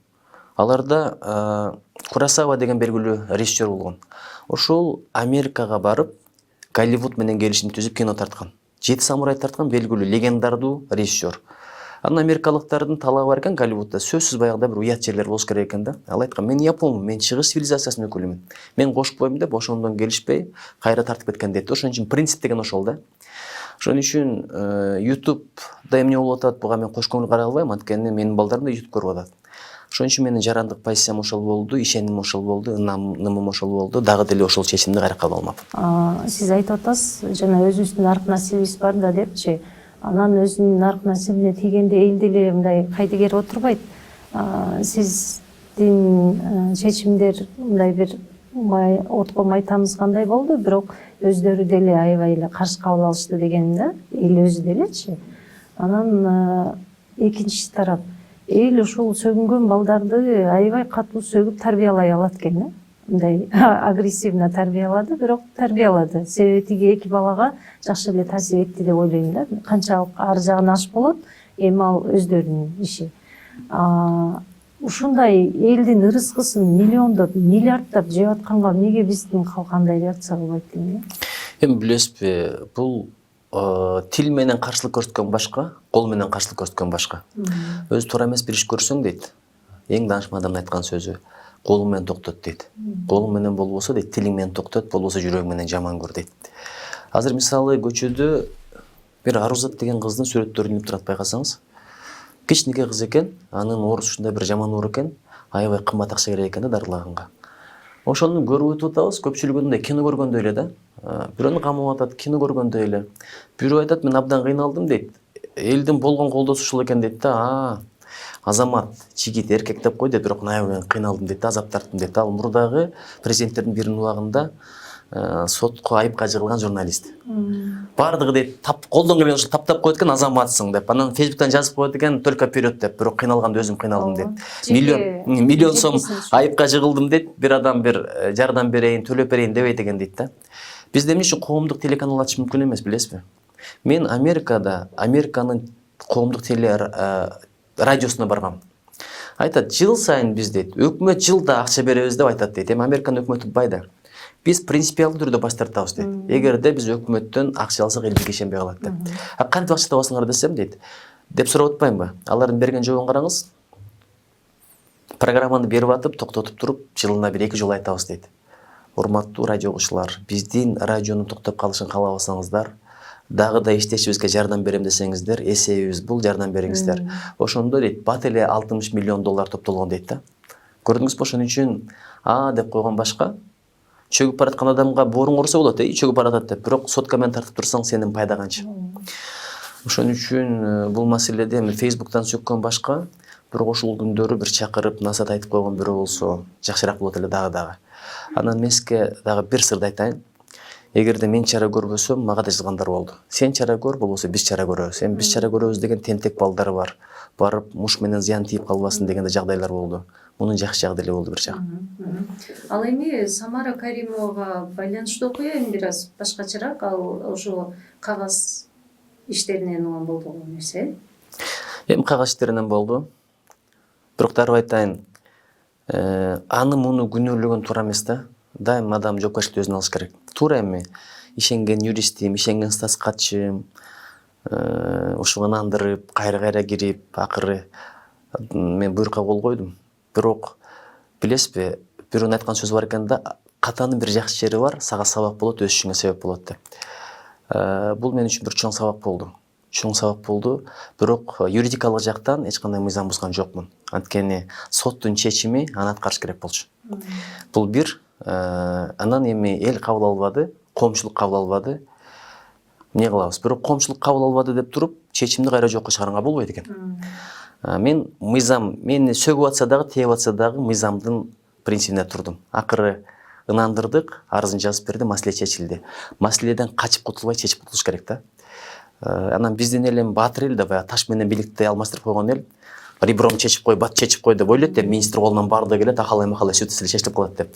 Аларда Курасава деген белгилүү режиссер болгон. Ошол Америкага барып, Голливуд менен келишим түзүп кино тарткан. 7 самурай тарткан белгилүү легендардуу режиссер. Анан америкалыктардын талабы бар экен Голливудда. Сөзсүз баягыда бир уят жерлер болуш керек экен да. Ал айткан, мен японмун, мен чыгыш цивилизациясынын өкүлүмүн. Мен кошпойм деп ошондон келишпей, кайра тартып кеткен дейт. Ошон үчүн принцип деген ошол да. Ошон үчүн YouTube'да эмне болуп атат, буга мен кош көңүл карай албайм, анткени менин балдарым да YouTube көрүп атат. Ошон үчүн менин жарандык позициям ошол болду, ишенимим ошол болду, ынанымым ошол болду. Дагы деле ошол чечимди кайра кабыл алмапмын. Сиз айтып атасыз, жана өзүбүздүн нарк насилибиз бар да депчи. Анан өзүнүн нарк насилине тийгенде эл деле мындай кайдыгер отурбайт. Сиздин чечимдер мындай бир отко май тамызгандай болду, бирок өздөрү деле аябай эле каршы кабыл алышты деген да, эл өзү делечи. Анан экинчи тарап, эл ушул сөгүнгөн балдарды аябай катуу сөгүп тарбиялай алат экен, мындай агрессивно тарбиялады, бирок тарбиялады. Себеби тиги эки балага жакшы эле таасир этти деп ойлойм да. Канчалык ар жагын аш болот, эми ал өздөрүнүн иши. Ушундай элдин ырыскысын миллиондоп, миллиарддап жеп атканга эмнеге биздин калк андай реакция кылбайт дейм. Эми билесизби, бул тил менен каршылык көрсөткөн башка, кол менен каршылык көрсөткөн башка. Өзү туура эмес бир иш көрсөң дейт, эң даанышман адамдын айткан сөзү, колуң менен токтот дейт. Колуң менен болбосо дейт, тилиң менен токтот, болбосо жүрөгүң менен жаман көр дейт. Азыр мисалы көчөдө бир Арузат деген кыздын сүрөттөрү илинип турат, байкасаңыз. Кичинекей кыз экен, анын оорусу ушундай бир жаман оор экен, аябай кымбат акча керек экен да дарылаганга. Ошону көрүп өтүп атабыз, көпчүлүгүндөй кино көргөндөй эле да. Бирөөнү камап атат, кино көргөндөй эле. Бирөө айтат, мен абдан кыйналдым дейт. Элдин болгон колдосу ушул экен дейт да. Азамат, жигит, эркек деп кой дейт, бирок аябай кыйналдым дейт, азап тарттым дейт. Ал Мурдагы президенттердин биринин убагында сотко айыпка жыгылган журналист. Бардыгы дейт, колдон келген ушул таптап коет экен, азаматсың деп. Анан Фейсбуктан жазып коет экен, только вперед деп. Бирок кыйналганда өзүм кыйналдым дейт. Миллион сом айыпка жыгылдым дейт. Бир адам бир жардам берейин, төлөп берейин дебейт экен дейт да. Бизде эмне үчүн коомдук телеканал ачыш мүмкүн эмес, билесизби? Мен Американын коомдук радиосуна баргам. Айтат, жыл сайын биз дейт, өкмөт жылда акча беребиз деп айтат дейт. Эми Американын өкмөтү байда. Биз принципиалдуу түрдө баш тартабыз дейт. Эгерде биз өкмөттөн акча алсак эл бизге ишенбей калат деп. Кантип акча табасыңар десем дейт. Деп сурап атпаймынбы? Алардын берген жообун караңыз. Программаны берип атып, токтотуп туруп, жылына бир 2 жолу айтабыз дейт. Урматтуу радио окуучулар, биздин радионун токтоп калышын каалабасаңыздар, дагы да иштешибизге жардам берем десеңиздер, эсебибиз бул, жардам бериңиздер. Ошондо дейт, бат эле 60 миллион доллар топтолгон дейт да. Көрдүңүзбү, ошон үчүн деп койгон башка. Чөгүп бараткан адамга бооруң урса болот, чөгүп баратат деп, бирок сотка менен тартып турсаң, сенин пайда канча. Ошон үчүн бул маселеде эми Фейсбуктан сөккөн башка, бирок ошол күндөрү бир чакырып, насаат айтып койгон бирөө болсо, жакшыраак болот эле дагы. Анан меске дагы бир сырды айтайын. Эгерде мен чара көрбөсөм, мага да жазгандар болду. Сен чара көр, болбосо биз чара көрөбүз. Эми биз чара көрөбүз деген тентек балдар бар. Барып муш менен зыян тийип калбасын деген жагдайлар болду. Мунун жакшы жагы деле болду бир жак. Ал эми Самара Каримовага байланыштуу окуя эми бир аз башкачараак, ал ошо кагаз иштеринен улам болду нерсе. Эми кагаз иштеринен болду. Бирок дароо айтайын, аны муну күнөөлөгөн туура эмес да. Дайым адам жоопкерчиликти өзүнө алыш керек. Туура эми ишенген юристим, ишенген статскатчым, ушуга ынандырып, кайра кирип, акыры мен буйрукка кол койдум. Бирок билесизби, бирөөнүн айткан сөзү бар экен да, катанын бир жакшы жери бар, сага сабак болот, өсүшүңө себеп болот деп. Бул мен үчүн бир чоң сабак болду. Бирок юридикалык жактан эч кандай мыйзам бузган жокмун. Анткени соттун чечими аны аткарыш керек болчу. Бул бир. Анан эми эл кабыл албады, коомчулук кабыл албады. Эмне кылабыз? Бирок коомчулук кабыл албады деп туруп, чечимди кайра жокко чыгарганга болбойт экен. Мен мени сөгүп атса дагы, тээп атса дагы мыйзамдын принцибине турдум. Акыры ынандырдык, арызын жазып берди, маселе чечилди. Маселеден качып кутулбай чечип кутулуш керек да. Анан биздин эл эми баатыр эл да, баягы таш менен биликти алмаштырып койгон эл. Ребром чечип кой, бат чечип кой деп ойлойт, министр колунан барды келет, ахалай-махалай сүт чечилип калат деп.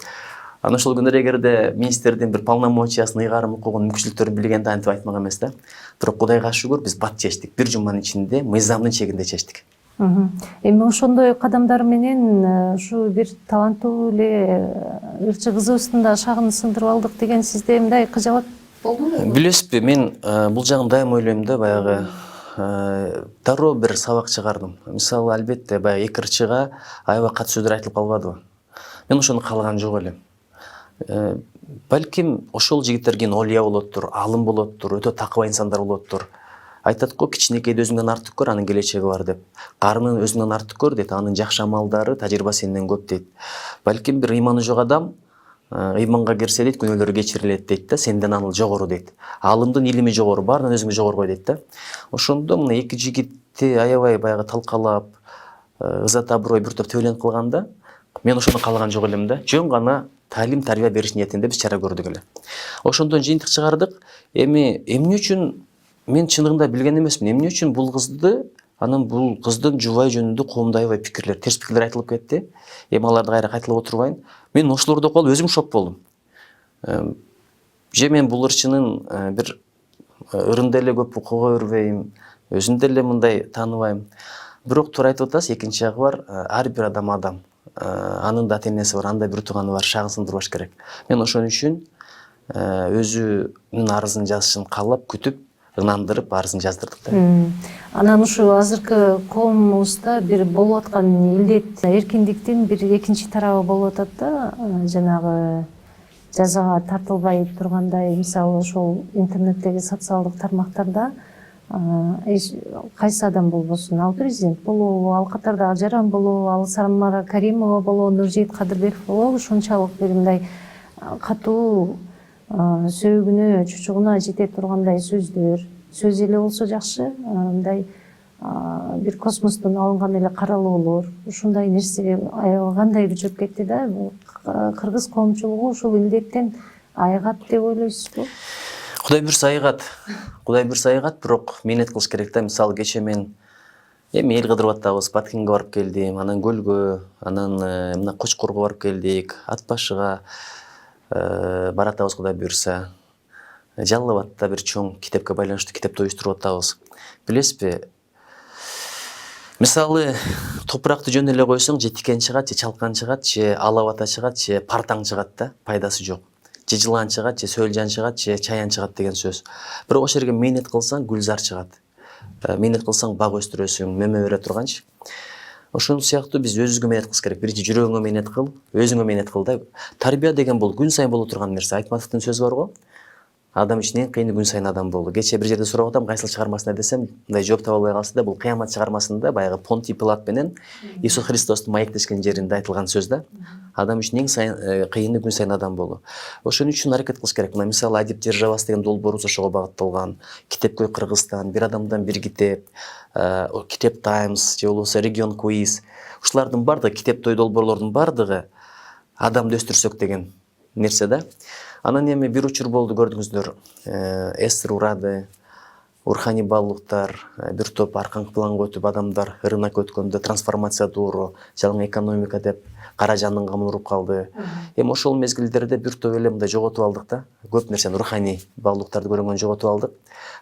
Анан ошол күндөр эгерде министрдин бир полномочиясын ыйгарым укугун мүмкүнчүлүктөрүн билгенде антип айтмак эмес да. Бирок Кудайга шүгүр биз бат чечтик. Бир жуманын ичинде мыйзамдын чегинде чечтик. Эми ошондой кадамдар менен ушу бир таланттуу эле ырчы кызыбыздын да шагын сындырып алдык деген сизде мындай кыжаат болдубу? Билесизби, мен бул жагын дайым ойлойм да, баягы дароо бир сабак чыгардым. Мисалы, албетте, баягы эки ырчыга аябай катуу сөздөр айтылып калбадыбы? Мен ошону каалаган жок элем. Балким ошол жигиттер кийин олия болоттур, алым болоттур, өтө такыба инсандар болоттур. Айтат го, кичинекейди өзүңдөн артык көр, анын келечеги бар деп. Карынын өзүңдөн артык көр дейт, анын жакшы амалдары, тажрыйба сенден көп дейт. Балким бир ыйманы жок адам ыйманга кирсе дейт, күнөөлөрү кечирилет дейт да, сенден анын жогору дейт. Алымдын илими жогору, баарынан өзүңө жогору кой дейт да. Ошондо мына эки жигитти аябай баягы талкалап, ызат аброй бир топ төбөлөнүп калганда, мен ошону каалаган жок элем да. Жөн гана талим тарбия бериш ниетинде биз чара көрдүк эле. Ошондон жыйынтык чыгардык. Эмне үчүн мен чындыгында билген эмесмин. Эмне үчүн бул кызды Анан бул кыздын жубай жөнүндө коомдо аябай пикирлер, терс пикирлер айтылып кетти. Эми аларды кайра кайталап отурбайын. Мен ошолорду окуп алып өзүм шок болдум. Же мен бул ырчынын бир ырында эле көп окуга бербейм, өзүн деле мындай тааныбайм. Бирок туура айтып атасыз, экинчи жагы бар, ар бир адам. Анын да ата-энеси бар, анда бир тууганы бар, шагын сындырбаш керек. Мен ошон үчүн өзүнүн арызын жазышын каалап, күтүп, ынандырып арызын жаздырдык да. Анан ушу азыркы коомубузда бир болуп аткан илдет эркиндиктин бир экинчи тарабы болуп атат да, жанагы жазага тартылбай тургандай, мисалы ошол интернеттеги социалдык тармактарда кайсы адам болбосун, ал президент болобу, ал катардагы жаран болобу, ал Самара Каримова болобу, Нуржигит Кадырбеков болобу, ушунчалык бир мындай катуу сөөгүнө, чучугуна жете тургандай сөздөр, сөз эле болсо жакшы, мындай бир космостон алынган эле каралоолор, ушундай нерсеге аябай кандайдыр жооп кетти да. Кыргыз коомчулугу ушул илдеттен айыгат деп ойлойсузбу? Кудай буйрса айыгат, бирок мээнет кылыш керек да. Мисалы кечээ мен эми эл кыдырып атабыз, Баткенге барып келдим, анан көлгө, анан мына Кочкорго барып келдик, Ат башыга баратабыз кудай буйрса. Жалал Абадта бир чоң китепке байланыштуу китепти уюштуруп атабыз. Билесизби? Мисалы топуракты жөн эле койсоң, же тикен чыгат, же чалкан чыгат, же алабата чыгат, же партаң чыгат да, пайдасы жок. Же жылан чыгат, же сөөлжан чыгат, же чаян чыгат деген сөз. Бирок ошол жерге мээнет кылсаң, гүлзар чыгат. Мээнет кылсаң бак өстүрөсүң, мөмө бере турганчы. Ошол сыяктуу биз өзүбүзгө мээнет кылыш керек. Биринчи жүрөгүңө мээнет кыл, өзүңө мээнет кыл да. Тарбия деген бул күн сайын боло турган нерсе. Айтматовдун сөзү бар го. Адам үчүн эң кыйыны күн сайын адам болду. Кечээ бир жерде сурап атам, кайсыл чыгармасында десем, мындай жооп таба албай калса да, бул Кыямат чыгармасында баягы Понтий Пилат менен Иисус Христостун маектешкен жеринде айтылган сөз да. Адам үчүн эң кыйыны күн сайын адам болуу. Ошон үчүн аракет кылыш керек. Мына мисалы Адип Державасы деген долбоорубуз ошого багытталган. КОКТЕЙЛЬ Кыргызстан, бир адамдан бир китеп, Китеп Таймс, же болбосо Регион Квиз. Ушулардын бардыгы, китептой долбоорлордун бардыгы адамды өстүрсөк деген нерсе да. Анан эми бир учур болду, көрдүңүздөр, эстер урады, урханий баалуулуктар, бир топ арканкы планга өтүп адамдар рынок өткөндө трансформация тууру, жалаң экономика деп кара жанын камын уруп калды. Эми ошол мезгилдерде бир топ эле мындай жоготуп алдык да. Көп нерсени руханий баалуулуктарды көргөн жоготуп алдык.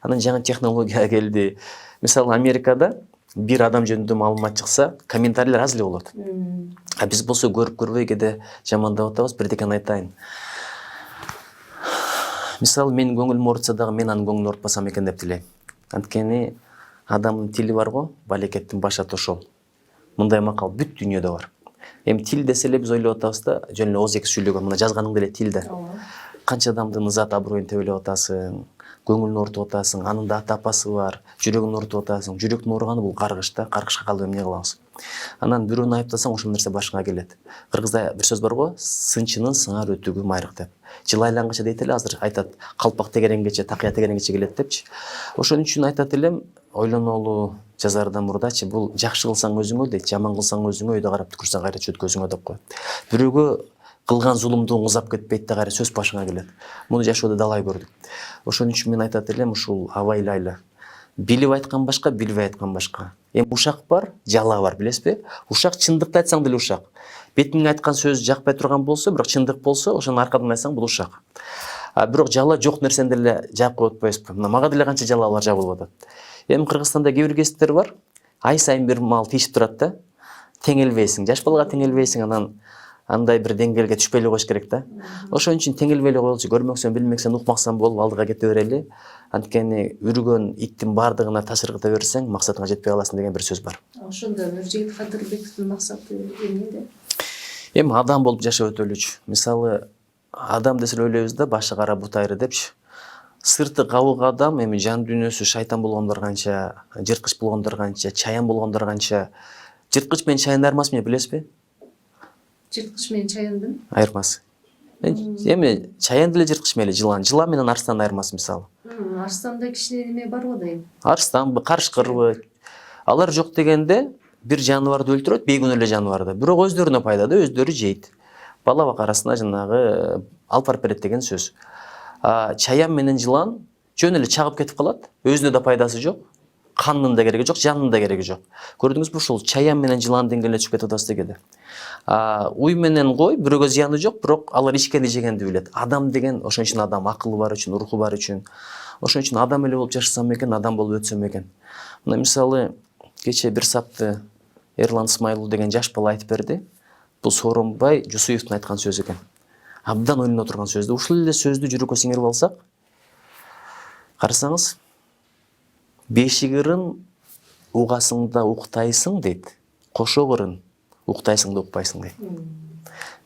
Анан жаңы технология келди. Мисалы Америкада бир адам жөнүндө маалымат чыкса, комментарийлер аз эле болот. А биз болсо көрүп көрбөй кээде жамандап атабыз. Бирдекени айтайын. Мисалы менин көңүлүм оорутса дагы мен анын көңүлүн оорутпасам экен деп тилейм. Анткени адамдын тили бар го, балекеттин башы аты ошол. Мындай макал бүт дүйнөдө бар. Эми тил десе эле биз ойлоп атабыз да, жөн эле ооз эки сүйлөгөн, мына жазганың деле тил да. Канча адамдын ызат аброюн тебелеп атасың, көңүлүн оорутуп атасың, анын да ата апасы бар, жүрөгүн оорутуп атасың. Жүрөктүн ооруганы бул каргыш да, каргышка калып эмне кылабыз? Анан бирөөнү айыптасаң ошол нерсе башыңа келет. Кыргызда бир сөз бар го, сынчынын сыңар өтүгү майрык деп. Жыл айлангыча дейт эле, азыр айтат, калпак тегеренгече, такыя тегеренгече келет депчи. Ошон үчүн айтат элем, ойлонолу жазардан мурдачы, бул жакшы кылсаң өзүңө дейт, жаман кылсаң өзүңө, өйдө карап түкүрсөң кайра чөт көзүңө деп коет. Бирөөгө кылган зулумдуң узап кетпейт да, кайра сөз башыңа келет. Муну жашоодо далай көрдүк. Ошон үчүн мен айтат элем, ушул абайлайлы. Билип айткан башка, билбей айткан башка. Эми ушак бар, жала бар, билесизби? Ушак чындыкты айтсаң деле ушак. Бетиңе айткан сөз жакпай турган болсо, бирок чындык болсо, ошонун аркадан айтсаң бул ушак. Бирок жала жок нерсени деле жаап коюп атпайбызбы? Мага деле канча жалалар жабылып атат. Эми Кыргызстанда кээ бир кесиптер бар, ай сайын бир маал тиешип турат да. Теңелбейсиң, жаш балага теңелбейсиң, анан андай бир деңгээлге түшпөй эле коюш керек да. Ошон үчүн теңелбей эле коелучу, көрмөксөң, билмексең, укмаксан болуп алдыга кете берели. Анткени үргөн иттин бардыгына ташыргыта берсең, максатыңа жетпей каласың деген бир сөз бар. Ошондо Нуржигит Кадырбековдун максаты эмнеде? Эми адам болуп жашап өтөлүчү. Мисалы адам десе ойлойбуз да, башы кара бут айры депчи. Сырты кабык адам, эми жан дүйнөсү шайтан болгондор канча, жырткыч болгондор канча, чаян болгондор канча. Жырткыч менен чаяндын айырмасы эмне билесизби? Жырткыч менен чаяндын айырмасы. Эми чаян деле жырткыч менен жылан, жылан менен арстандын айырмасы мисалы. Арстанда кичине неме барбы дейм? Арстанбы, карышкырбы? Алар жок дегенде бир жаныбарды өлтүрөт, бейгүнөө эле жаныбарды. Бирок өздөрүнө пайда да, өздөрү жейт. Бала бакарасына жанагы алып барып берет деген сөз. Чаян менен жылан жөн эле чагып кетип калат, өзүнө да пайдасы жок. канынын да кереги жок, жанынын да кереги жок. Көрдүңүзбү, ушул чаян менен жылан деңгээлине чыгып кетип атабыз дегенде. Уй менен кой бирөөгө зыяны жок, бирок алар ичкенди жегенди билет. Адам деген ошон үчүн адам, акылы бар үчүн, руху бар үчүн. Ошон үчүн адам эле болуп жашасам экен, адам болуп өтсөм экен. Мына мисалы, кече бир сапты Эрлан Исмайлов деген жаш бала айтып берди. Бул Сооронбай Жусуевдун айткан сөзү экен. Абдан оюнда турган сөздү. Ушул эле сөздү жүрөккө сиңирип алсак, карасаңыз, бешик ырын угасыңда уктайсың дейт. Кошок ырын уктайсың да укпайсың дейт.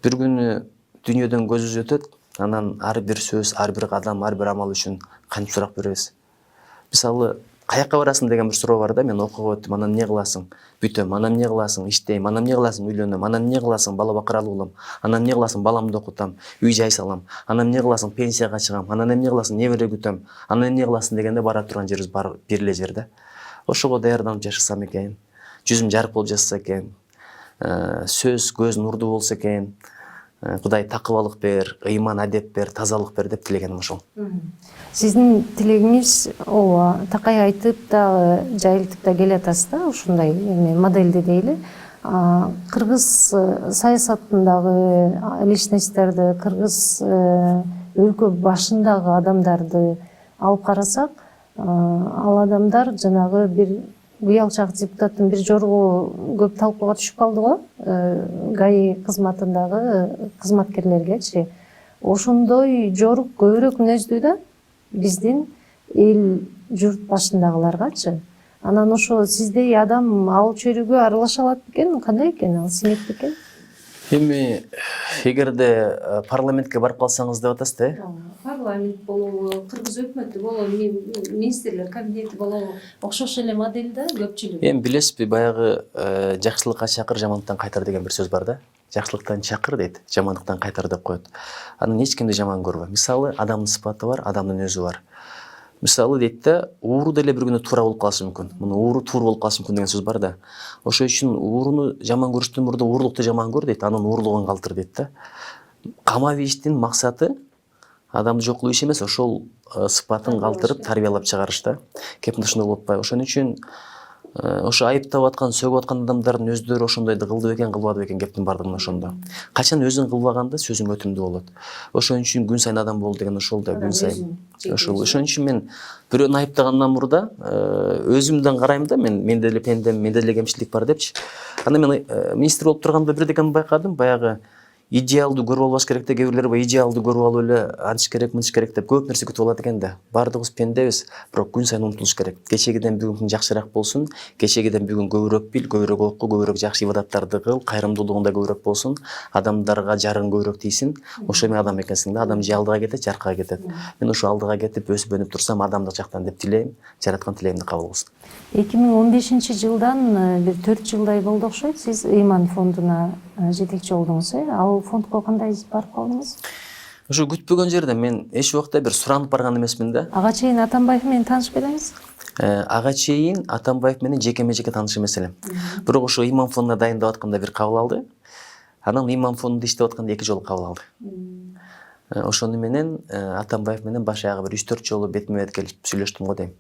Бир күнү дүйнөдөн көзүбүз өтөт, анан ар бир сөз, ар бир кадам, ар бир амал үчүн кантип сурак беребиз. Мисалы, каяка барасың деген бир суроо бар да, мен окууга өттүм. Анан эмне кыласың? Бүтөм. Анан эмне кыласың? Иштейм. Анан эмне кыласың? Үйлөнөм. Анан эмне кыласың? Бала бакыралуу болом. Анан эмне кыласың? Баламды окутам, үй жай салам. Анан эмне кыласың? Пенсияга чыгам. Анан эмне кыласың? Небере күтөм. Анан эмне кыласың дегенде бара турган жерибиз бар, бир эле жер да. Ошого даярданып жашасам экен, жүзүм жарык болуп жатса экен, сөз көз нурдуу болсо экен, Кудай такыбалык бер, ыйман адеп бер, тазалык бер деп тилегеним ошол. Сиздин тилегиңиз ооба такай айтып дагы жайылтып да келатасыз да, ушундай модельди дейли. Кыргыз саясатындагы личностьтарды, кыргыз өлкө башындагы адамдарды алып карасак, ал адамдар жанагы бир быйыл чак депутаттын бир жоругу көп талкууга түшүп калды го, ГАИ кызматындагы кызматкерлергечи. Ошондой жорук көбүрөөк мүнөздүү да биздин эл журт башындагыларгачы. Анан ошо сиздей адам ал чөйрөгө аралаша алат бекен, кандай экен, ал сиңет бекен? Эми эгерде парламентке барып калсаңыз деп атасыз да, парламент болобу, кыргыз өкмөтү болобу, министрлер кабинети болобу, окшош эле модель да көпчүлүгү. Эми билесизби, баягы жакшылыкка чакыр, жамандыктан кайтар деген бир сөз бар да. Жакшылыктан чакыр дейт, жамандыктан кайтар деп коет. Анан эч кимди жаман көрбө. Мисалы, адамдын сыпаты бар, адамдын өзү бар. Мисалы дейт да, ууру деле бир күнү туура болуп калышы мүмкүн. Муну ууру туура болуп калышы мүмкүн деген сөз бар да. Ошол үчүн ууруну жаман көрүштөн мурда уурлукту жаман көр дейт, анын уурлугун калтыр дейт да. Камап иштин максаты адамды жок кылуу иш эмес, ошол сыпатын калтырып тарбиялап чыгарыш да. Кепинде ушундай болуп атпайбы? Ошон үчүн ошо айыптап аткан, сөгүп аткан адамдардын өздөрү ошондойду кылды бекен, кылбады бекен, кептин бардыгы ошондо. Качан өзүң кылбаганда сөзүң өтүмдүү болот. Ошон үчүн күн сайын адам бол деген ошол да, күн сайын. Ошол. Ошон үчүн мен бирөөнү айыптагандан мурда өзүмдөн карайм да, менде деле пендем, менде деле кемчилик бар депчи. Анда мен министр болуп турганда бирдекени байкадым, баягы идеалды көрүп албаш керек да, кээ бирлер идеалды көрүп алып эле анчы керек, мынчы керек деп көп нерсе күтүп алат экен да. Бардыгыбыз пендебиз, бирок күн сайын умтулуш керек. Кечегиден бүгүн жакшыраак болсун, кечегиден бүгүн көбүрөөк бил, көбүрөөк оку, көбүрөөк жакшы ибадаттарды кыл, кайрымдуулугунда көбүрөөк болсун, адамдарга жарыгың көбүрөөк тийсин. Ошо мен адам экенсиң да, адам же алдыга кетет, же аркага кетет. Мен ошо алдыга кетип өсүп өнүп турсам, адамдык жактан деп тилейм, жараткан тилегимди кабыл кылсын. 2015-жылдан бир 4 жылдай болду окшойт, сиз Ыйман фондуна жетекчи болдуңуз, Ал фондко кандай барып калдыңыз? Ошо күтпөгөн жерде мен эч убакта бир суранып барган эмесмин да. Ага чейин Атамбаев менен таанышып элеңиз? Ага чейин Атамбаев менен жеке тааныш эмес элем. Бирок ошо Ыйман фондуна дайындап атканда бир кабыл алды. Анан Ыйман фондунда иштеп атканда 2 жолу кабыл алды. Ошону менен Атамбаев менен баш аягы бир 3-4 жолу бетме-бет келип сүйлөштүм го дейм.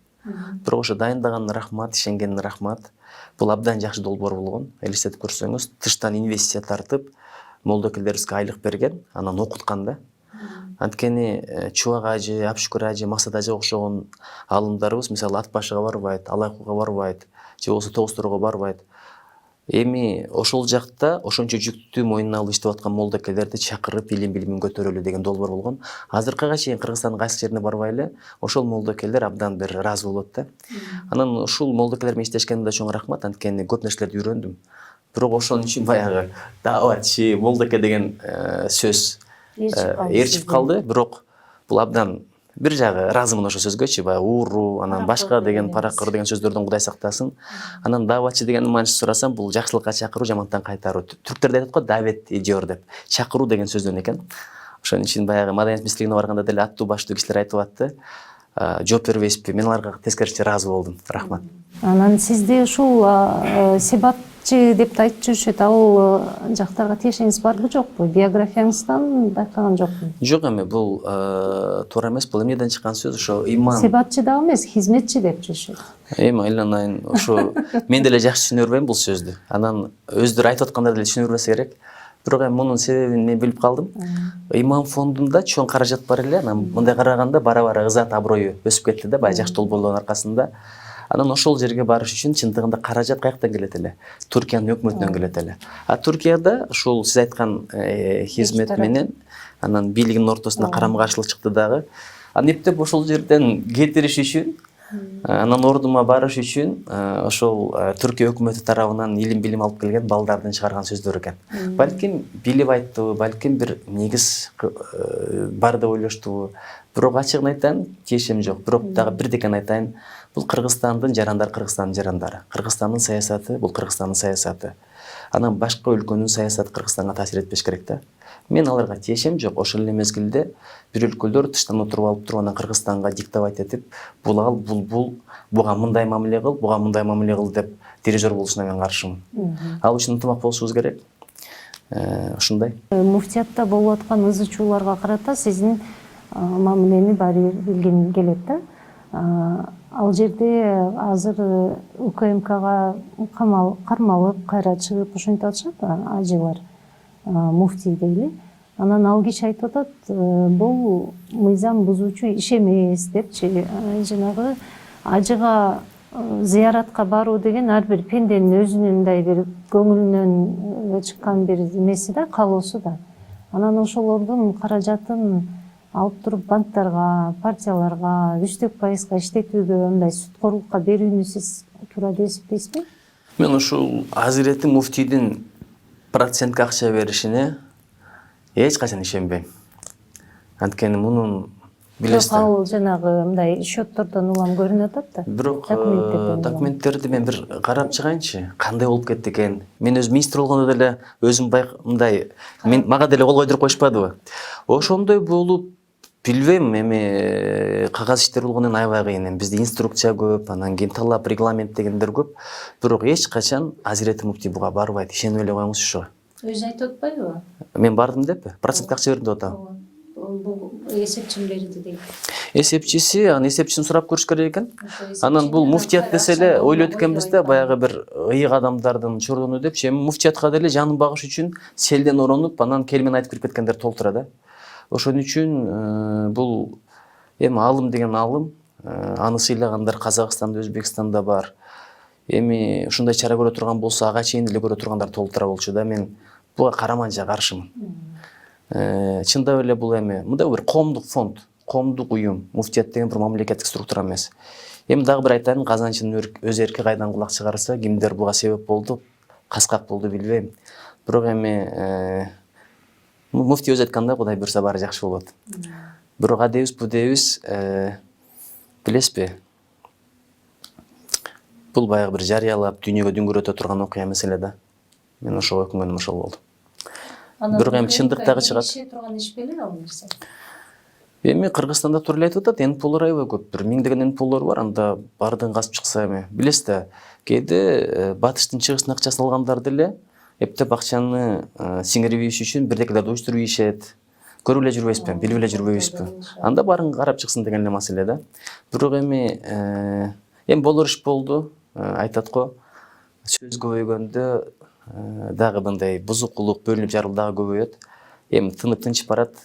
Бирок ошо дайындаган рахмат, ишенгенин рахмат. Бул абдан жакшы долбоор болгон. Элестетип көрсөңүз, тыштан инвестиция тартып, молдокелдерибизге айлык берген, анан окуткан да. Анткени Чубак ажы, Абшүкүр ажы, Максат ажы окшогон алымдарыбыз, мисалы, ат башыга барбайт, Алайкууга барбайт, же болбосо Тогуз-Торого барбайт. Эми ошол жакта ошончо жүктү мойнуна алып иштеп аткан молдокелдерди чакырып, билимин көтөрөлү деген долбоор болгон. Азыркыга чейин Кыргызстандын кайсы жерине барбай эле ошол молдокелдер абдан бир ыраазы болот да. Анан ушул молдокелдер менен иштешкенимде чоң рахмат, анткени көп нерселерди үйрөндүм. Бирок ошон үчүн баягы дааватчы, молдоке деген сөз ээрчип калды. Бирок бул абдан бир жагы ыраазымын ошол сөзгөчү, баягы ууру, анан башка деген паракыр деген сөздөрдөн Кудай сактасын. Анан дааватчы дегендин маанисин сурасам, бул жакшылыкка чакыруу, жамандыктан кайтаруу. Түрктөр айтат го, давет идёр деп. Чакыруу деген сөздөн экен. Ошон үчүн баягы Маданият министрлигине барганда деле аттуу баштуу кишилер айтып атты. Жооп бербейсизби? Мен аларга тескерисинче ыраазы болдум. Рахмат. Анан сизде ушул себап деп да айтып жүрүшөт. Ал жактарга тиешеңиз барбы жокпу? Биографияңыздан байкаган жокмун. Жок эми бул туура эмес, бул эмнеден чыккан сөз? Ошо ыйман Себатчы дагы эмес, хизметчи деп жүрүшөт. Эми айланайын, ошо мен деле жакшы түшүнө бербейм бул сөздү. Анан өздөрү айтып аткандар деле түшүнө бербесе керек. Бирок эми мунун себебин мен билип калдым. Ыйман фондунда чоң каражат бар эле. Анан мындай караганда бара-бара ызат аброю өсүп кетти да, баягы жакшы долбоорлордун аркасында. Анан ошол жерге барыш үчүн чындыгында каражат каяктан келет эле? Туркиянын өкмөтүнөн келет эле. А Туркияда ушул сиз айткан хизмет менен анан бийлигинин ортосунда карама-каршылык чыкты дагы. Анан эптеп ошол жерден кетириш үчүн, анан ордума барыш үчүн ошол Түркия өкмөтү тарабынан илим-билим алып келген балдардын чыгарган сөздөр экен. Балким билип айттыбы, балким бир негиз бар деп ойлоштубу. Бирок ачыгын айтайын, тиешем жок. Бирок дагы бирдекени айтайын. Бул Кыргызстандын жарандары, Кыргызстандын жарандары. Кыргызстандын саясаты, бул Кыргызстандын саясаты. Анан башка өлкөнүн саясаты Кыргызстанга таасир этпеш керек да. Мен аларга тиешем жок. Ошол эле мезгилде бир өлкөлөр тыштан отуруп алып туруп анан Кыргызстанга диктовать этип, бул ал, бул, буга мындай мамиле кыл, буга мындай мамиле кыл деп дирижер болушуна мен каршымын. Ал үчүн ынтымак болушубуз керек. Ушундай. Муфтиятта болуп аткан ызы чууларга карата сиздин мамилени баары билгим келет да. Ал жерде азыр УКМКга кармалып, кайра чыгып ошентип атышат ажылар, муфтий дейли. Анан ал киши айтып атат, бул мыйзам бузуучу иш эмес депчи. Жанагы ажыга зыяратка баруу деген ар бир пенденин өзүнүн мындай бир көңүлүнөн чыккан бир эмеси да, каалоосу да. Анан ошолордун каражатын алып туруп банктарга, партияларга, 3% иштетүүгө, мындай суткорлукка берүүнү сиз туура деп эсептейсизби? Мен ушул азирети муфтийдин процентке акча беришине эч качан ишенбейм. Анткени мунун билесиз. Ал жанагы мындай счеттордон улам көрүнүп атат да. Бирок документтерди мен бир карап чыгайынчы, кандай болуп кетти экен. Мен өзүм министр болгондо деле өзүм мындай мага деле кол койдуруп коюшпадыбы? Ошондой болуп билбейм, эми кагаз иштер болгондон аябай кыйын. Бизде инструкция көп, анан кийин талап, регламент дегендер көп. Бирок эч качан азирети муфтий буга барбайт. Ишенип эле коюңуз ошого. Өзү айтып атпайбы? Мен бардым деппи? Процентке акча бердим деп атам. Бул эсепчим берди дейт. Эсепчиси, анан эсепчисин сурап көрүш керек экен. Анан бул муфтият десе эле ойлойт экенбиз да, баягы бир ыйык адамдардын чордону депчи. Эми муфтиятка деле жанын багыш үчүн селден оронуп, анан келмен айтып кирип кеткендер толтура да. Ошон үчүн бул эми алым деген алым, аны сыйлагандар Казакстанда, Өзбекстанда бар. Эми ушундай чара көрө турган болсо, ага чейин эле көрө тургандар толтура болчу да. Мен буга караманча каршымын. Чындап эле бул эми мындай бир коомдук фонд, коомдук уюм, муфтият деген бир мамлекеттик структура эмес. Эми дагы бир айтайын, казанчынын өз эрки кайдан кулак чыгарса, кимдер буга себеп болду, каскак болду билбейм. Бирок эми муфтий өзү айтканда, Кудай буйрса баары жакшы болот. Бирок адебиз, бу дебиз, билесизби? Бул баягы бир жарыялап, дүйнөгө дүңгүрөтө турган окуя эмес эле да. Мен ошого өкүнгөнүм ошол болду. Бирок эми чындыктагы чыгат. Иши турган иш беле ал нерсе. Эми Кыргызстанда туура эле айтып атат, НПОлор аябай көп. Бир миңдеген НПОлор бар, анда бардыгын касып чыкса эми. Билесиз да, кээде батыштын чыгышына акчасын алгандар деле эптеп акчаны сиңирип ийиш үчүн бирдекелерди уюштуруп ийишет. Көрүп эле жүрбөйсүзбү, билип эле жүрбөйбүзбү? Анда баарын карап чыксын деген эле маселе да. Бирок эми болор иш болду, айтат го. Сөз көбөйгөндө дагы мындай бузукулук, бөлүнүп жарылуу дагы көбөйөт. Эми тынып тынчып барат,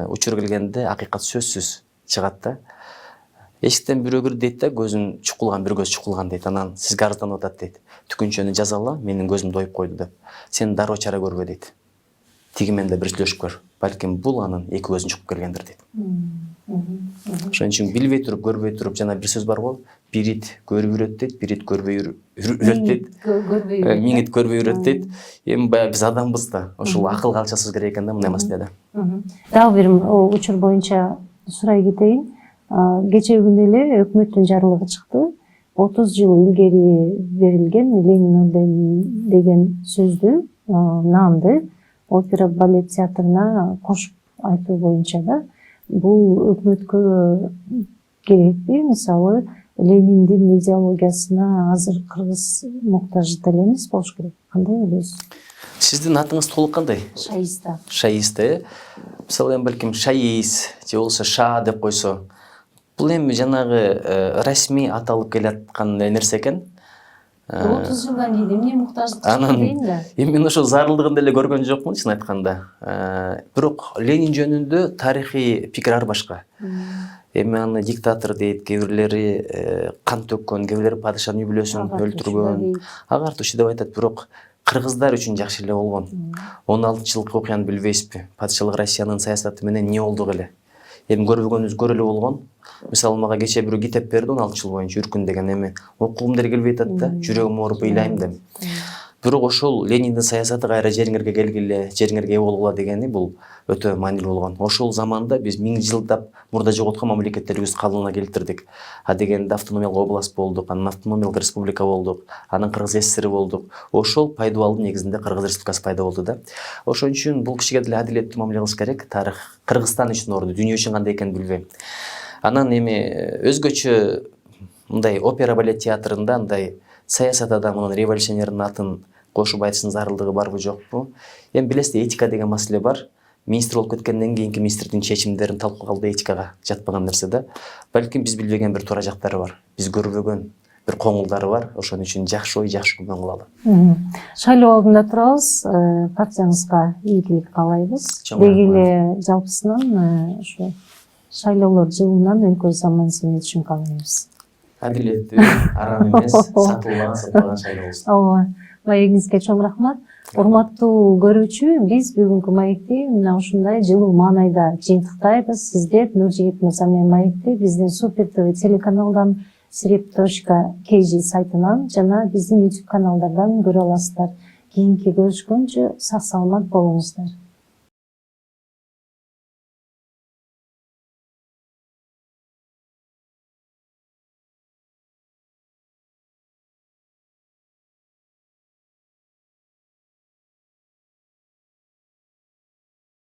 учур келгенде акыйкат сөзсүз чыгат да. Эшиктен бирөө кир дейт да, көзүн чукулган, бир көз чукулган дейт. Анан сизге арызданып атат дейт. Түкүнчөнү жазала, менин көзүм доюп койду деп. Сен дароо чара көрбө дейт. Тиги менде бир сүйлөшүп көр. Балким бул анын эки көзүн чукуп келгендир дейт. Ошон үчүн билбей туруп, көрбөй туруп, жана бир сөз бар го, бир ит көрүп үйрөт дейт, бир ит көрбөй үйрөт дейт. Миң ит көрбөй үйрөт дейт. Эми баягы биз адамбыз да. Ошол акылга алчасыз керек экен да мындай маселеде. Дагы бир учур боюнча сурай кетейин. Кечээ күнү эле өкмөттүн жарлыгы чыкты. 30 жыл илгери берилген Ленин ордени деген сөздү, наамды опера балет театрына кошуп айтуу боюнча да, бул өкмөткө керекпи? Мисалы, Лениндин идеологиясына азыр кыргыз муктаж деле эмес болуш керек. Кандай ойлойсуз? Сиздин атыңыз толук кандай? Шаиста. Шаиста, мисалы эми балким Шаис же болбосо Ша деп койсо, бул эми жанагы расмий аталып келаткан нерсе экен. 30 жылдан кийин эмне муктаждык Анан дейм да. мен ошо зарылдыгын деле көргөн жокмун чын айтканда. Бирок Ленин жөнүндө тарыхый пикир ар башка. Эми аны диктатор дейт, кээ бирлери кан төккөн, кээ бирлери падышанын үй бүлөсүн өлтүргөн, агартуучу деп айтат. Бирок кыргыздар үчүн жакшы эле болгон. 16-жылкы окуяны билбейсизби? Падышалык Россиянын саясаты менен эмне болду эле? Эми көрбөгөнүбүз көрө эле болгон. Мисалы мага кечээ бирөө китеп берди 16 жыл боюнча үркүн деген, эми окугум деле келбей атат да, жүрөгүм ооруп ыйлайм деп. Бирок ошол Лениндин саясаты кайра жериңерге келгиле, жериңерге ээ болгула дегени бул өтө маанилүү болгон. Ошол заманда биз 1000 жылдап мурда жоготкон мамлекеттерибиз калыбына келтирдик. А дегенде автономиялык область болдук, анан автономиялык республика болдук, анан Кыргыз ССР болдук. Ошол пайдубалдын негизинде Кыргыз республикасы пайда болду да. Ошон үчүн бул кишиге деле адилеттүү мамиле кылыш керек. Тарых Кыргызстан үчүн орду, дүйнө үчүн кандай экенин билбейм. Анан эми өзгөчө мындай опера балет театрында мындай саясат адамынын революционердин атын кошуп айтыштын зарылдыгы барбы жокпу? Эми билесиз, этика деген маселе бар. Министр болуп кеткенден кийинки министрдин чечимдерин талкуулоо этикага жатпаган нерсе да. Балким биз билбеген бир туура жактары бар. Биз көрбөгөн бир коңулдары бар. Ошон үчүн жакшы ой, жакшы күмөн кылалы. Шайлоо алдында турабыз, партияңызга ийгилик каалайбыз. Деги эле жалпысынан ушу шайлоолор жылынан өлкө заманасына түшүнүп калабыз. Адилеттүү, арам эмес, сатылган шайлоо болсун. Ооба, маегиңизге чоң рахмат. Урматтуу көрүүчү, биз бүгүнкү маекти мына ушундай жылуу маанайда жыйынтыктайбыз. Сиздер Нуржигит мырза менен маекти биздин СуперТВ телеканалдан, srip.kg сайтынан жана биздин YouTube каналдардан көрө аласыздар. Кийинки көрүшкөнчө сак саламат болуңуздар.